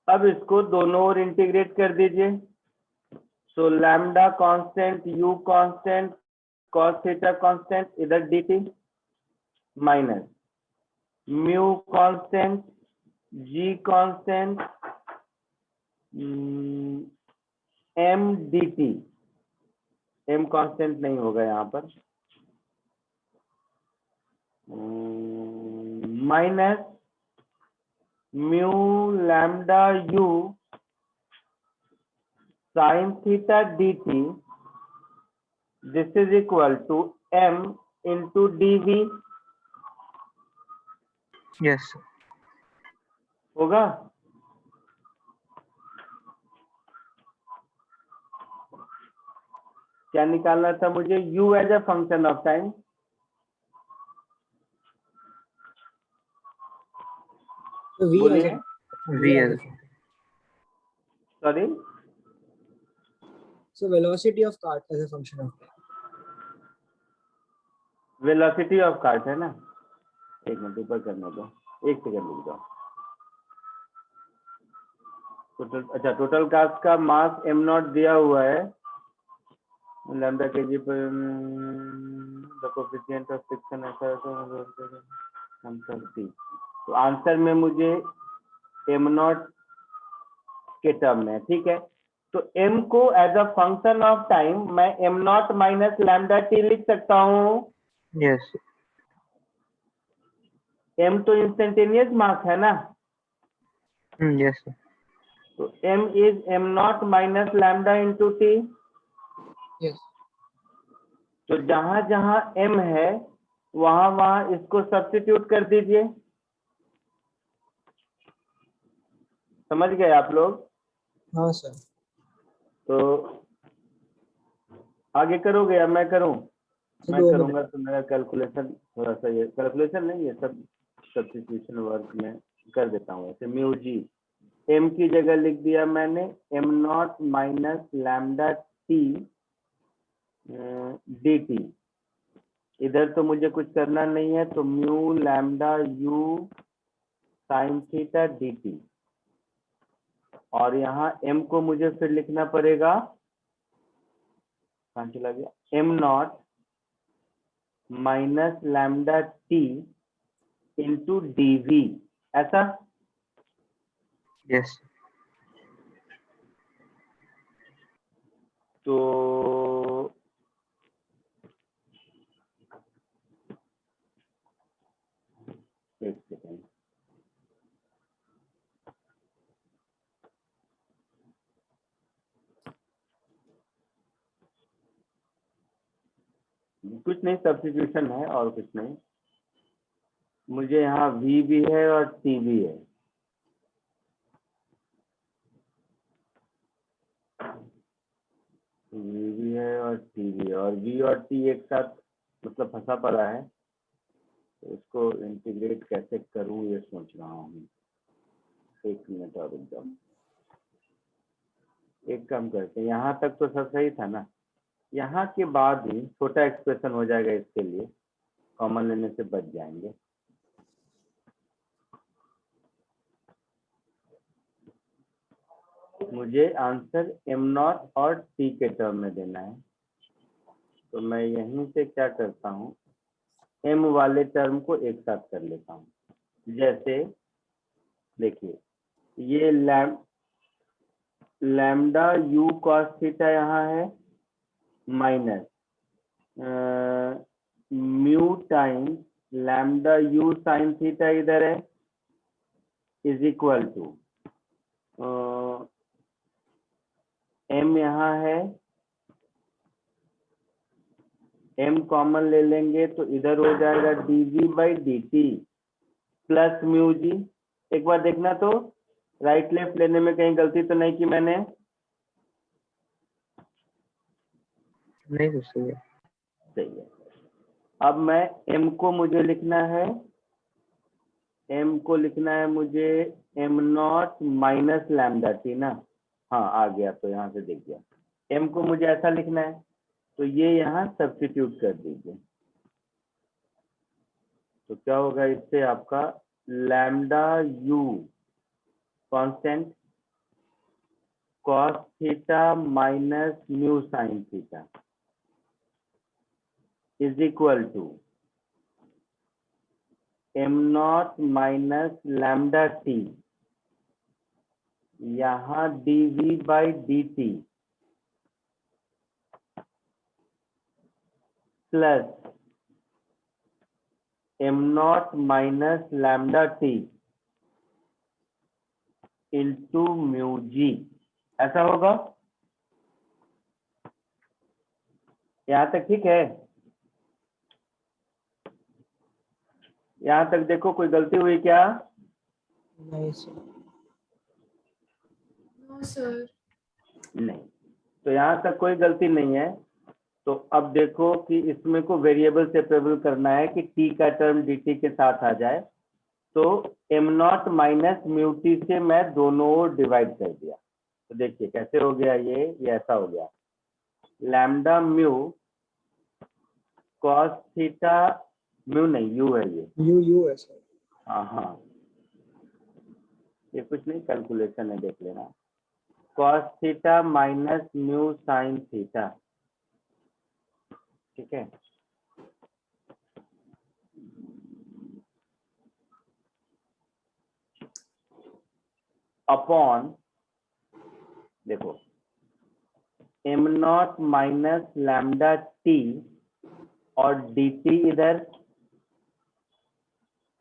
अब इसको दोनों ओर इंटीग्रेट कर दीजिए। तो lambda constant, u constant, cos theta constant, इधर dt minus mu constant, g constant, m dt, m constant नहीं होगा यहाँ पर, minus mu lambda u sine theta dt, this is equal to m into dv Yes. होगा। क्या निकालना था मुझे? u as a function of time. तो v बोलिए। V as sorry, so velocity of cart as a function of time. Velocity of cart है ना। एक मिनट ऊपर करने दो, एक सेकंड रुक जाओ। टोटल, अच्छा टोटल कार्ट का मास m नॉट दिया हुआ है, लैम्डा के जी पर द कोएफिशिएंट ऑफ फ्रिक्शन ऐसा हम करती। तो आंसर में मुझे m नॉट के टर्म में, ठीक है। तो m को as a function of time मैं m not minus lambda t लिख सकता हूँ। Yes. m तो इंस्टेंटेनियस मास है ना, Yes, sir. तो m is m not minus lambda into t. Yes. तो जहां जहां m है वहां वहां इसको सब्स्टिट्यूट कर दीजिए। समझ गए आप लोग? हाँ सर। तो आगे करोगे या मैं करूं? मैं 2 करूंगा मिनट। तो मेरा कैलकुलेशन थोड़ा सा, ये कैलकुलेशन नहीं, ये सब सब्स्टिट्यूशन वर्क में कर देता हूँ। ऐसे म्यू जी, m की जगह लिख दिया मैंने m not minus lambda T D T. इधर तो मुझे कुछ करना नहीं है, तो mu lambda u sine theta D T, और यहाँ m को मुझे फिर लिखना पड़ेगा, कहाँ चला गया, m not minus lambda T into d v, ऐसा। Yes. तो एक सेकेंड, कुछ नहीं, सब्स्टिट्यूशन है और कुछ नहीं। मुझे यहाँ v भी है और t भी है। v भी है और t भी है, और v और t एक साथ मतलब फंसा पड़ा है, तो इसको इंटीग्रेट कैसे करूँ ये सोच रहा हूँ। एक मिनट और रुक जाओ। एक काम करते हैं, यहाँ तक तो सब सही था ना, यहाँ के बाद ही छोटा एक्सप्रेशन हो जाएगा, इसके लिए कॉमन लेने से बच जाएंगे। मुझे आंसर m नॉट और t के टर्म में देना है, तो मैं यहीं से क्या करता हूँ, m वाले टर्म को एक साथ कर लेता हूँ। जैसे देखिए, ये लैम्डा यू कॉस थीटा यहाँ है, minus mu times lambda u sine theta इधर है, इज इक्वल टू m यहाँ है, m कॉमन ले लेंगे तो इधर हो जाएगा dv by dt plus mu G. एक बार देखना तो, राइट लेफ्ट लेने में कहीं गलती तो नहीं की मैंने? नहीं सर, सही है। सही है। अब मैं m को मुझे लिखना है, m को लिखना है मुझे m0 माइनस लैम्डा टी ना। हाँ आ गया, तो यहाँ से देख गया। m को मुझे ऐसा लिखना है, तो ये यहाँ सब्स्टिट्यूट कर दीजिए। तो क्या होगा इससे आपका lambda u constant cos theta minus mu sine theta is equal to m0 minus lambda T, यहाँ dv by dt plus m0 minus lambda T into mu G. ऐसा होगा? यहाँ तक ठीक है? यहाँ तक देखो, कोई गलती हुई क्या? नहीं सर। No sir. नहीं। तो यहाँ तक कोई गलती नहीं है। तो अब देखो कि इसमें को वेरिएबल सेपरेबल करना है कि t का टर्म dt के साथ आ जाए। तो m0 माइनस म्यू टी से मैं दोनों ओर डिवाइड कर दिया। तो देखिए कैसे हो गया, ये ऐसा हो गया, lambda mu cos theta, mu नहीं यू है ये, यू है सर। हाँ हाँ, ये कुछ नहीं, कैलकुलेशन है, देख लेना। Cos theta minus mu sine theta, ठीक है। अपॉन, देखो m0 माइनस लैम्डा टी और dt इधर,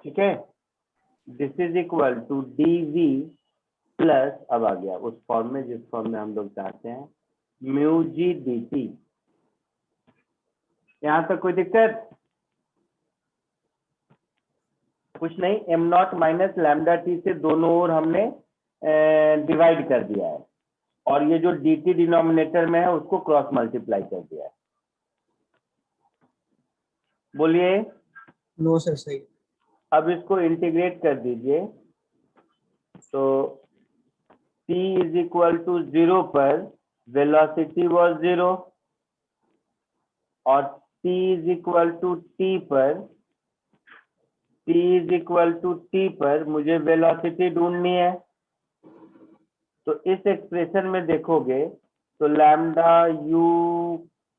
ठीक है। This is equal to dv plus, अब आ गया उस फॉर्म में जिस फॉर्म में हम लोग चाहते हैं, म्यू जी dt। यहां तक कोई दिक्कत? कुछ नहीं, m0 माइनस लैम्डा टी से दोनों ओर हमने डिवाइड कर दिया है, और ये जो dt डिनोमिनेटर में है उसको क्रॉस मल्टीप्लाई कर दिया है। बोलिए। नो सर, सही। अब इसको इंटीग्रेट कर दीजिए। तो t इज इक्वल टू 0 पर वेलोसिटी वॉज 0, और t is equal to t पर मुझे वेलोसिटी ढूंढनी है। तो इस एक्सप्रेशन में देखोगे तो lambda u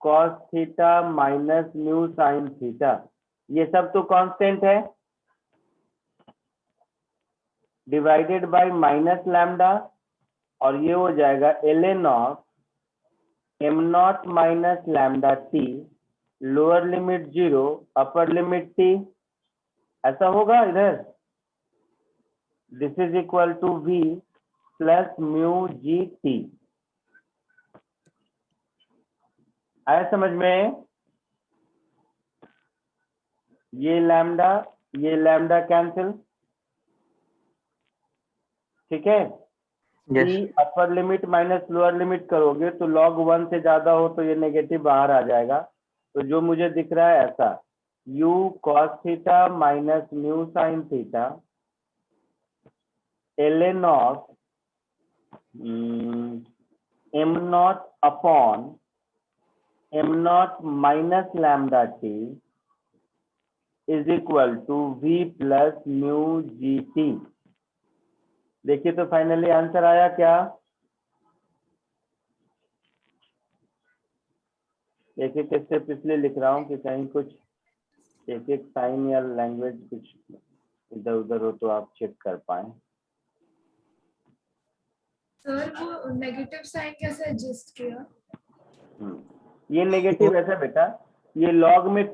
cos theta minus mu sine theta, ये सब तो कांस्टेंट है, डिवाइडेड बाय माइनस लैम्डा, और ये हो जाएगा ln of m0 minus lambda t, lower limit 0 upper limit t। ऐसा होगा इधर। This is equal to v plus mu g t. आया समझ में? ये लैम्डा कैंसिल, ठीक है। Yes t upper limit minus lower limit करोगे तो log 1 से ज्यादा हो तो ये नेगेटिव बाहर आ जाएगा। तो जो मुझे दिख रहा है ऐसा, u cos theta minus mu sine theta ln of m0 upon m0 minus lambda t is equal to v plus mu g t. देखिए तो फाइनली आंसर आया क्या? एक एक स्टेप इसलिए लिख रहा हूँ कि कहीं कुछ एक एक साइन या लैंग्वेज कुछ इधर उधर हो तो आप चेक कर पाए। सर वो नेगेटिव साइन कैसे एडजस्ट किया? ये नेगेटिव ऐसा बेटा, ये लॉग में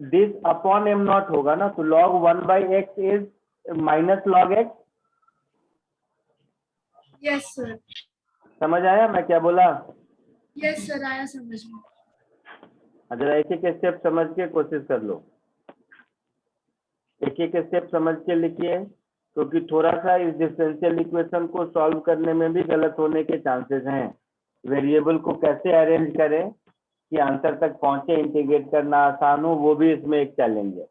दिस अपॉन m0 होगा ना, तो log 1/x is minus log x। Yes sir. समझ आया मैं क्या बोला? यस सर, आया समझ में। अगर एक एक स्टेप समझ के कोशिश कर लो, एक एक स्टेप समझ के लिखिए, क्योंकि थोड़ा सा इस डिफरेंशियल इक्वेशन को सॉल्व करने में भी गलत होने के चांसेस हैं। वेरिएबल को कैसे अरेंज करें कि आंसर तक पहुंचे, इंटीग्रेट करना आसान हो, वो भी इसमें एक चैलेंज है।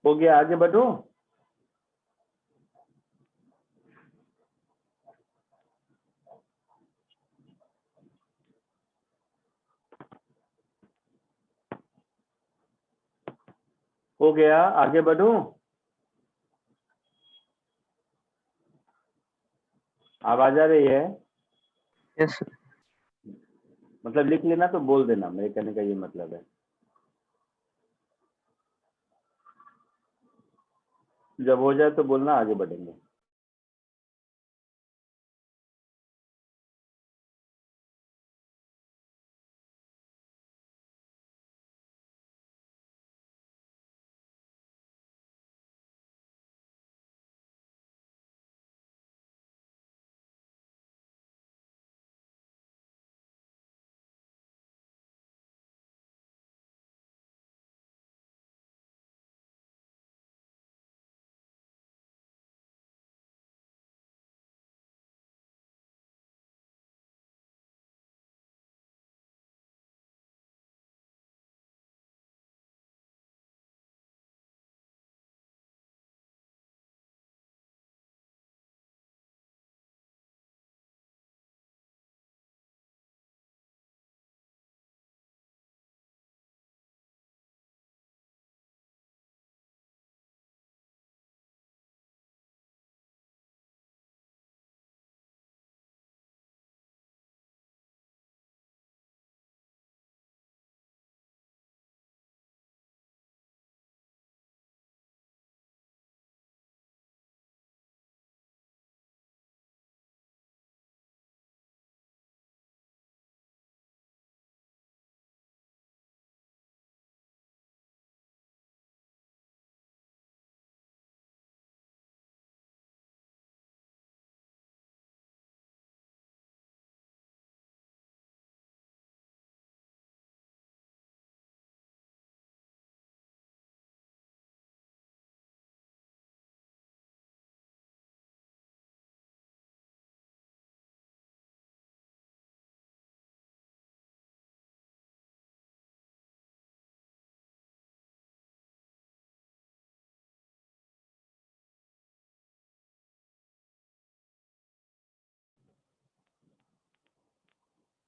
हो गया, आगे बढ़ो। हो गया, आगे बढ़ो। आवाज आ रही है? Yes sir. मतलब लिख लेना तो बोल देना, मेरे कहने का ये मतलब है। जब हो जाए तो बोलना, आगे बढ़ेंगे।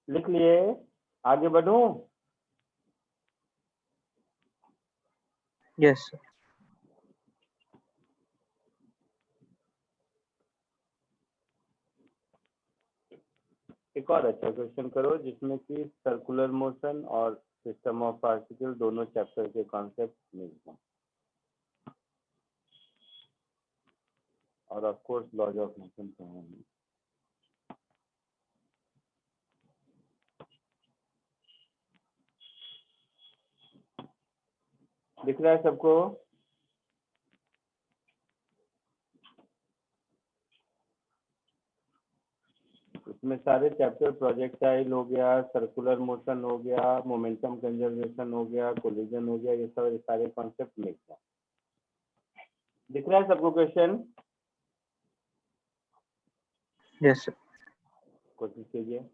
लिख लिए, आगे बढ़ो। Yes sir. एक और अच्छा क्वेश्चन करो जिसमें कि सर्कुलर मोशन और सिस्टम ऑफ पार्टिकल दोनों चैप्टर के कॉन्सेप्ट मिलते हैं, और of course laws of motion तो हैं। दिख रहा है सबको? इसमें सारे चैप्टर, प्रोजेक्टाइल हो गया, सर्कुलर मोशन हो गया, मोमेंटम कंजर्वेशन हो गया, कोलिजन हो गया, ये सब सारे कॉन्सेप्ट मिलते हैं। दिख रहा है सबको क्वेश्चन? Yes sir. कोशिश कीजिए।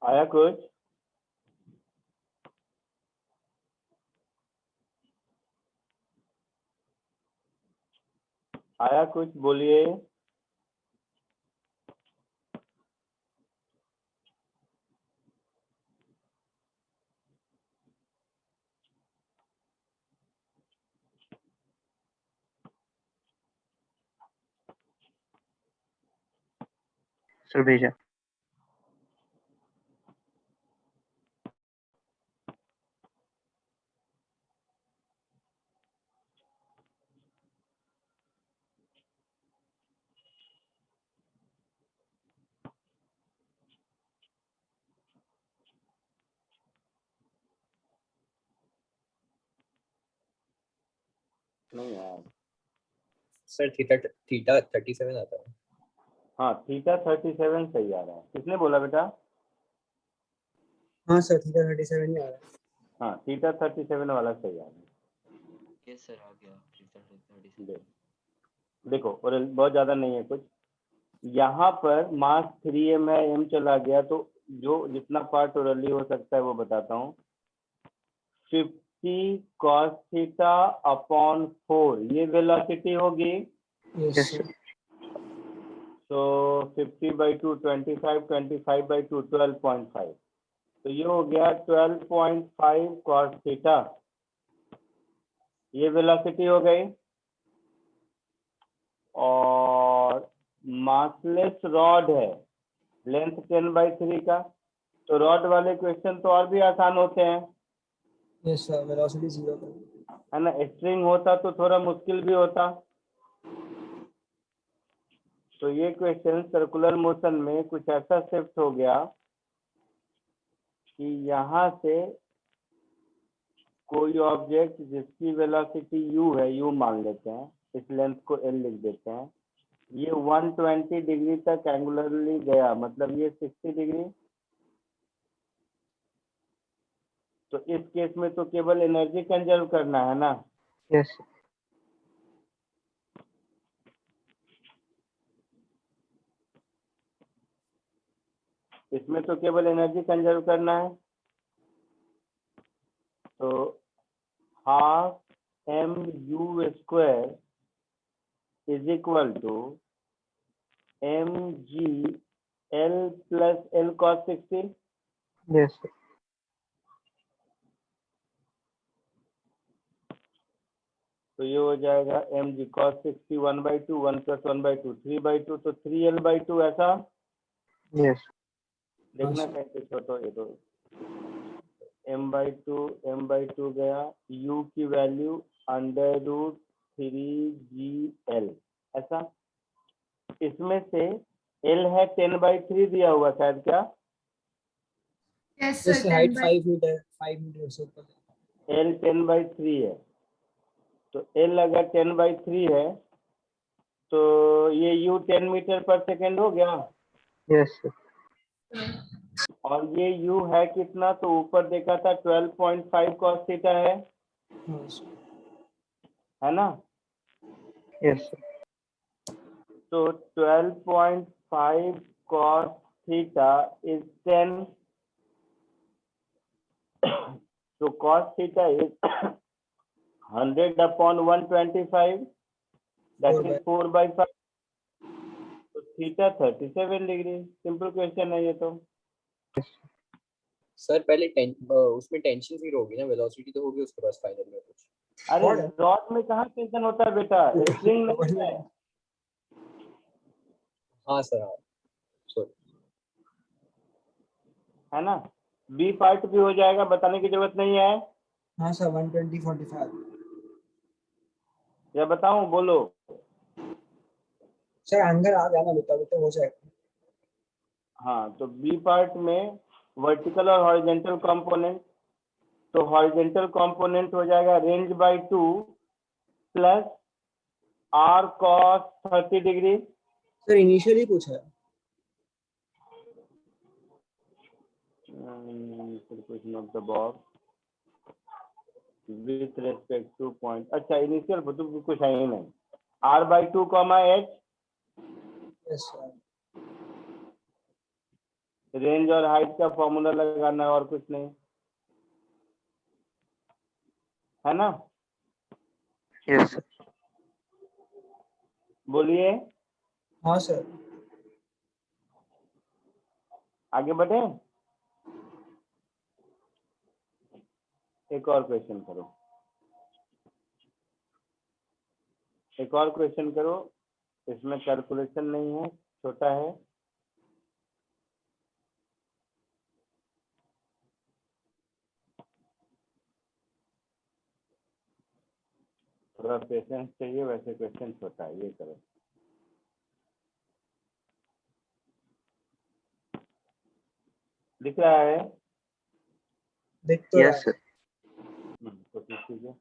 आया कुछ? आया कुछ? बोलिए। सर भेजा। नहीं यार। सर थीटा थीटा 37 आता है। हाँ, थीटा 37 सही आ रहा है। किसने बोला बेटा? हाँ सर थीटा 37 ही आ रहा है। हाँ, थीटा 37 वाला सही आ रहा है। यस सर आ गया थीटा 37 देखो, और बहुत ज्यादा नहीं है कुछ। यहाँ पर मास 3m है, m चला गया, तो जो जितना पार्ट ओरली हो सकता है वो बताता हूँ। 50 cos थीटा अपॉन 4 ये वेलोसिटी होगी। Yes yes sir sir. तो 50/2 25, 25/2 12.5, तो ये हो गया 12.5 cos थीटा, ये वेलोसिटी हो गई। और मासलेस रॉड है, लेंथ 10/3 का, तो रॉड वाले क्वेश्चन तो और भी आसान होते हैं, यस सर वेलोसिटी 0 पर। है ना। स्ट्रिंग होता तो थोड़ा मुश्किल भी होता। तो ये क्वेश्चन सर्कुलर मोशन में कुछ ऐसा शिफ्ट हो गया कि यहाँ से कोई ऑब्जेक्ट जिसकी वेलोसिटी u है, u मान लेते हैं, इस लेंथ को l लिख देते हैं, ये 120 डिग्री तक एंगुलरली गया, मतलब ये 60 डिग्री। तो इस केस में तो केवल एनर्जी कंजर्व करना है ना। Yes sir. इसमें तो केवल एनर्जी कंजर्व करना है। तो half mu² is equal to mg/l plus l cos 60। Yes sir. तो ये हो जाएगा mg cos 60 1/2, 1 + 1/2 3/2, तो 3l/2 ऐसा। यस देखना हाँ, कैसे छोटो, ये तो m/2 गया, u की वैल्यू √3gl ऐसा। इसमें से l है 10/3 दिया हुआ शायद, क्या? Yes yes sir sir height 5 metre से ऊपर है। l 10/3 है, तो l अगर 10/3 है तो ये u 10 मीटर पर सेकेंड हो गया। Yes sir. और ये u है कितना, तो ऊपर देखा था 12.5 cos थीटा है हाँ सर है ना। Yes sir. तो 12.5 cos theta is 10. So cos theta is 100/125. That 4 is 4/5. तो थीटा 37 डिग्री। सिंपल क्वेश्चन है ये तो। सर पहले उसमें टेंशन जीरो होगी ना, वेलोसिटी तो होगी उसके पास फाइनल में कुछ। अरे What? रॉड में कहाँ टेंशन होता है बेटा, स्प्रिंग नहीं है, हाँ सर हाँ सॉरी। है ना। बी पार्ट भी हो जाएगा, बताने की जरूरत नहीं है। हाँ सर 120/45। या बताऊं, बोलो। सर एंगल आ गया ना बेटा, तो हो जाएगा। हाँ, तो बी पार्ट में वर्टिकल और हॉरिजेंटल कंपोनेंट, तो हॉरिजेंटल कंपोनेंट हो जाएगा range/2 plus r cos 30 degree. Sir initially पूछा है। Question of the box with respect two point. अच्छा, इनिशियल तो कुछ है ही नहीं। r/2, h yes sir range और हाइट का फॉर्मूला लगाना है और कुछ नहीं, है ना? Yes, sir. बोलिए, हाँ सर। आगे बढ़े। एक और क्वेश्चन करो, एक और क्वेश्चन करो। इसमें कैलकुलेशन नहीं है, छोटा है। थोड़ा पेशेंस चाहिए, वैसे क्वेश्चन छोटा है, ये करो। दिख रहा है? देख तो रहा Yes, है। sir. कोशिश कीजिए।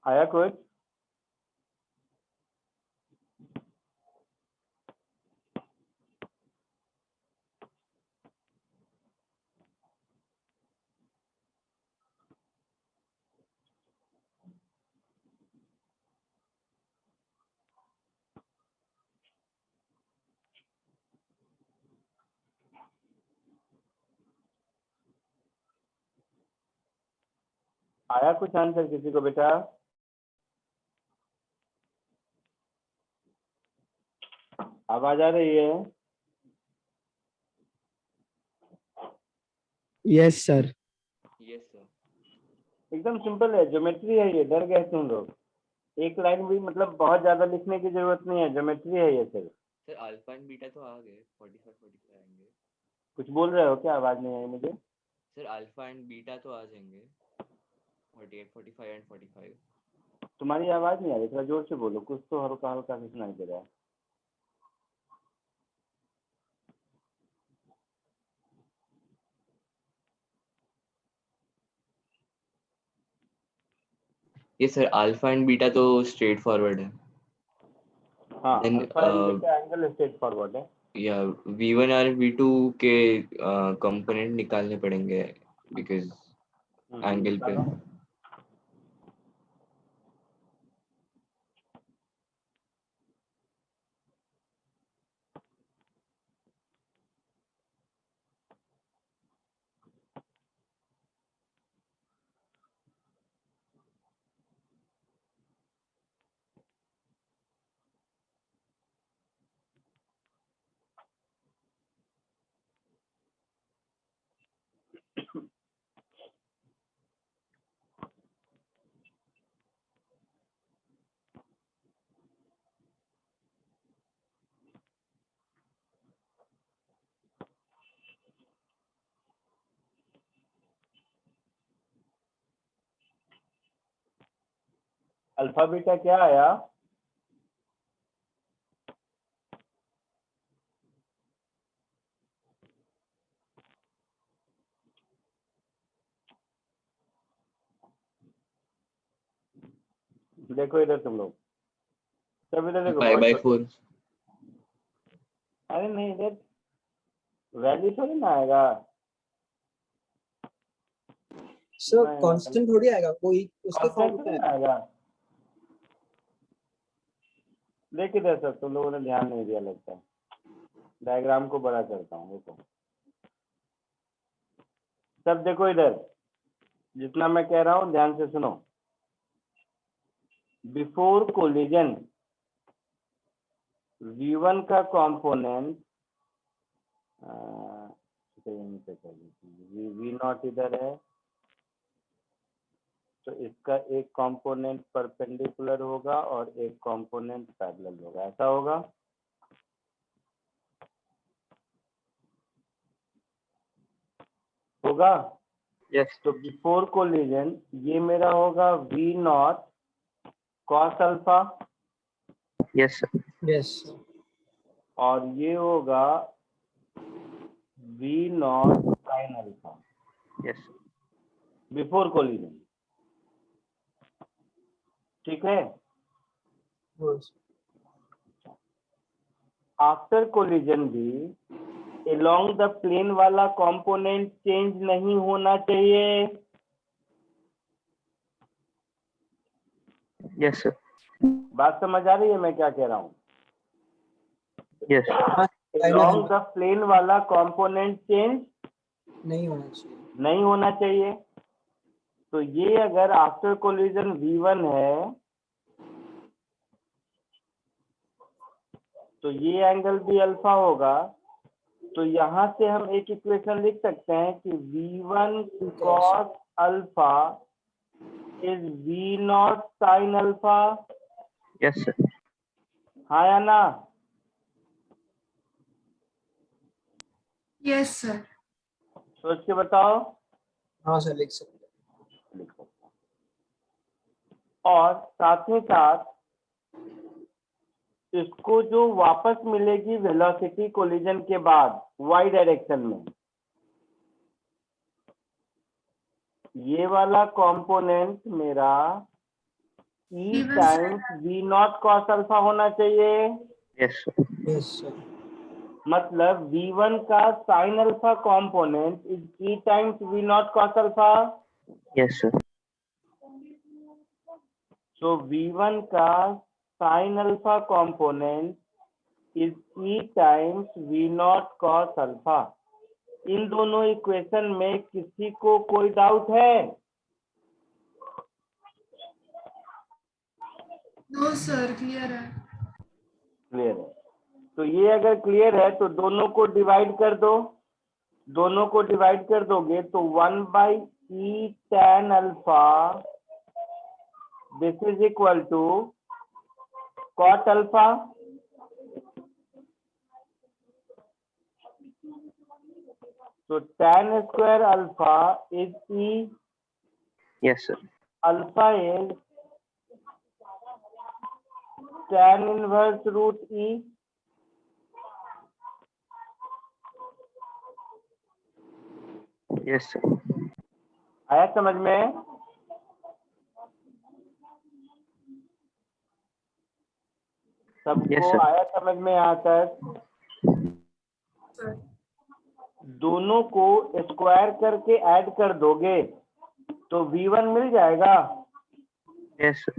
आया कुछ? आया कुछ आंसर किसी को बेटा? आवाज आ रही है? Yes sir. Yes sir. एकदम सिंपल है, ज्योमेट्री है ये, डर गए तुम लोग। एक लाइन भी मतलब बहुत ज्यादा लिखने की जरूरत नहीं है, ज्योमेट्री है ये सिर्फ। सर अल्फा एंड बीटा तो आ गए, 45 आएंगे। कुछ बोल रहे हो क्या? आवाज नहीं आई मुझे। सर अल्फा एंड बीटा तो आ जाएंगे, 48, 45 एंड 45। तुम्हारी आवाज नहीं आ रही, थोड़ा जोर से बोलो, कुछ तो हल्का हल्का सा सुनाई दे रहा है। ये सर अल्फा एंड बीटा तो स्ट्रेट फॉरवर्ड है। हाँ, Then, alpha and beta angle straight forward है। या V1 और V2 के कंपोनेंट निकालने पड़ेंगे बिकॉज एंगल पे। निकालो। अल्फा बीटा क्या आया? देखो इधर तुम लोग, सब इधर देखो। Pi by 4। अरे नहीं, इधर वैल्यू थोड़ी ना आएगा सर नहीं, कांस्टेंट थोड़ी आएगा, कोई उसके constant फॉर्म थोड़ी पे ना आएगा। देख इधर सर, तुम लोगों ने ध्यान नहीं दिया लगता है। डायग्राम को बड़ा करता हूँ, देखो सब देखो इधर, जितना मैं कह रहा हूँ ध्यान से सुनो। बिफोर कोलिजन V1 का कंपोनेंट V0 इधर है, तो इसका एक कंपोनेंट परपेंडिकुलर होगा और एक कंपोनेंट पैरेलल होगा, ऐसा होगा। होगा? यस तो बिफोर कोलिजन ये मेरा होगा V0 cos alpha, yes sir. Yes और ये होगा V0 sin alpha yes before collision. ठीक है? आफ्टर कोलिजन भी along द प्लेन वाला कंपोनेंट चेंज नहीं होना चाहिए। Yes sir. बात समझ आ रही है मैं क्या कह रहा हूँ? यस along द प्लेन वाला कंपोनेंट चेंज नहीं होना चाहिए। नहीं होना चाहिए। तो ये अगर आफ्टर कोलिजन V1 है तो ये एंगल भी अल्फा होगा। तो यहाँ से हम एक इक्वेशन लिख सकते हैं कि V1 cos alpha is V0 sin alpha. Yes sir. हाँ या ना? Yes sir. सोच के बताओ। हाँ सर, लिख सकते हैं। लिख सकते हैं। और साथ ही साथ इसको जो वापस मिलेगी वेलोसिटी कोलिजन के बाद y डायरेक्शन में, ये वाला कंपोनेंट मेरा E V1 times V not cos alpha होना चाहिए। Yes, sir. यस सर मतलब V1 का sine alpha component is E times V not cos alpha. Yes, sir. So V1 का sine alpha component is E times V not cos alpha. इन दोनों इक्वेशन में किसी को कोई डाउट है? नो सर क्लियर है। क्लियर है। तो ये अगर क्लियर है तो दोनों को डिवाइड कर दो। दोनों को डिवाइड कर दोगे तो 1/e tan alpha this is equal to cot alpha. तो tan square alpha is e, Yes, sir. Alpha is tan inverse root e। Yes, sir. आया समझ में? सबको Yes, sir. आया समझ में यहाँ तक? सर दोनों को स्क्वायर करके ऐड कर दोगे तो V1 मिल जाएगा। Yes, sir.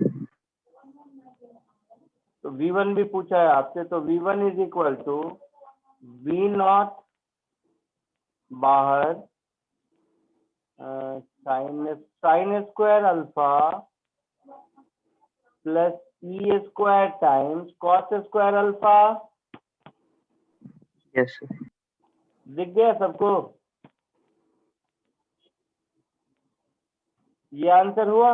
तो V1 भी पूछा है आपसे, तो V1 is equal to V not बाहर sine square alpha plus E square times cos square alpha. Yes, sir. दिख गया सबको? ये आंसर हुआ?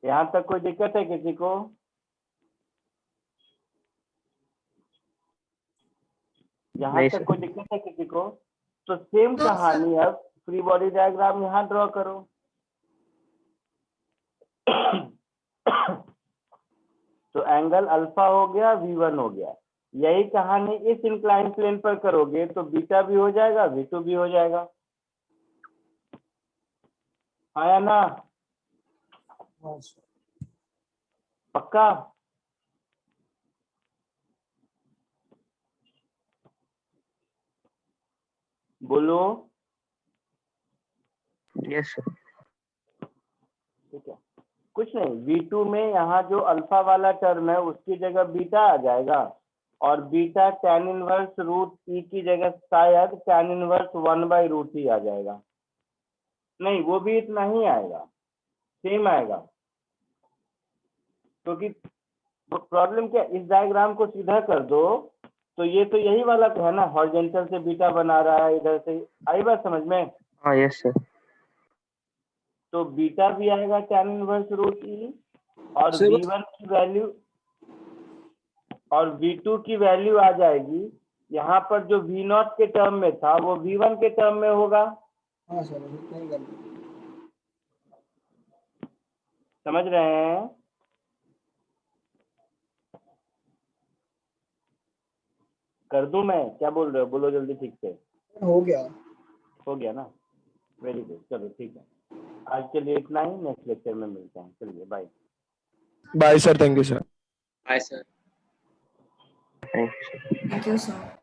यहाँ तक कोई दिक्कत है किसी को? यहाँ नहीं, तक sir. कोई दिक्कत है किसी को? तो सेम No, कहानी अब फ्री बॉडी डायग्राम यहाँ ड्रॉ करो। तो एंगल अल्फा हो गया, V1 हो गया। यही कहानी इस इंक्लाइन प्लेन पर करोगे तो बीटा भी हो जाएगा, V2 भी हो जाएगा। आया ना? हाँ सर पक्का? बोलो। Yes, sir. ठीक है, कुछ नहीं, V2 में यहाँ जो अल्फा वाला टर्म है उसकी जगह बीटा आ जाएगा और beta tan inverse root E की जगह शायद tan इनवर्स 1/रूट ही आ जाएगा। नहीं, वो भी इतना ही आएगा, सेम आएगा। क्योंकि प्रॉब्लम क्या, इस डायग्राम को सीधा कर दो तो ये तो यही वाला है ना, हॉरिजॉन्टल से बीटा बना रहा है, इधर से। आई बात समझ में? हाँ, yes, sir. तो बीटा भी आएगा tan इनवर्स रूट E और Sir, V1 की वैल्यू और V2 की वैल्यू आ जाएगी यहाँ पर जो V0 के टर्म में था वो V1 के टर्म में होगा। हाँ सर इतना ही कर लो। समझ रहे हैं? कर दूं मैं? क्या बोल रहे हो? बोलो जल्दी ठीक से। हो गया हो गया ना? वेरी गुड, चलो ठीक है, आज के लिए इतना ही। नेक्स्ट लेक्चर में मिलते हैं। चलिए bye. Bye sir thank you sir bye sir. Thank you, sir. Thank you sir.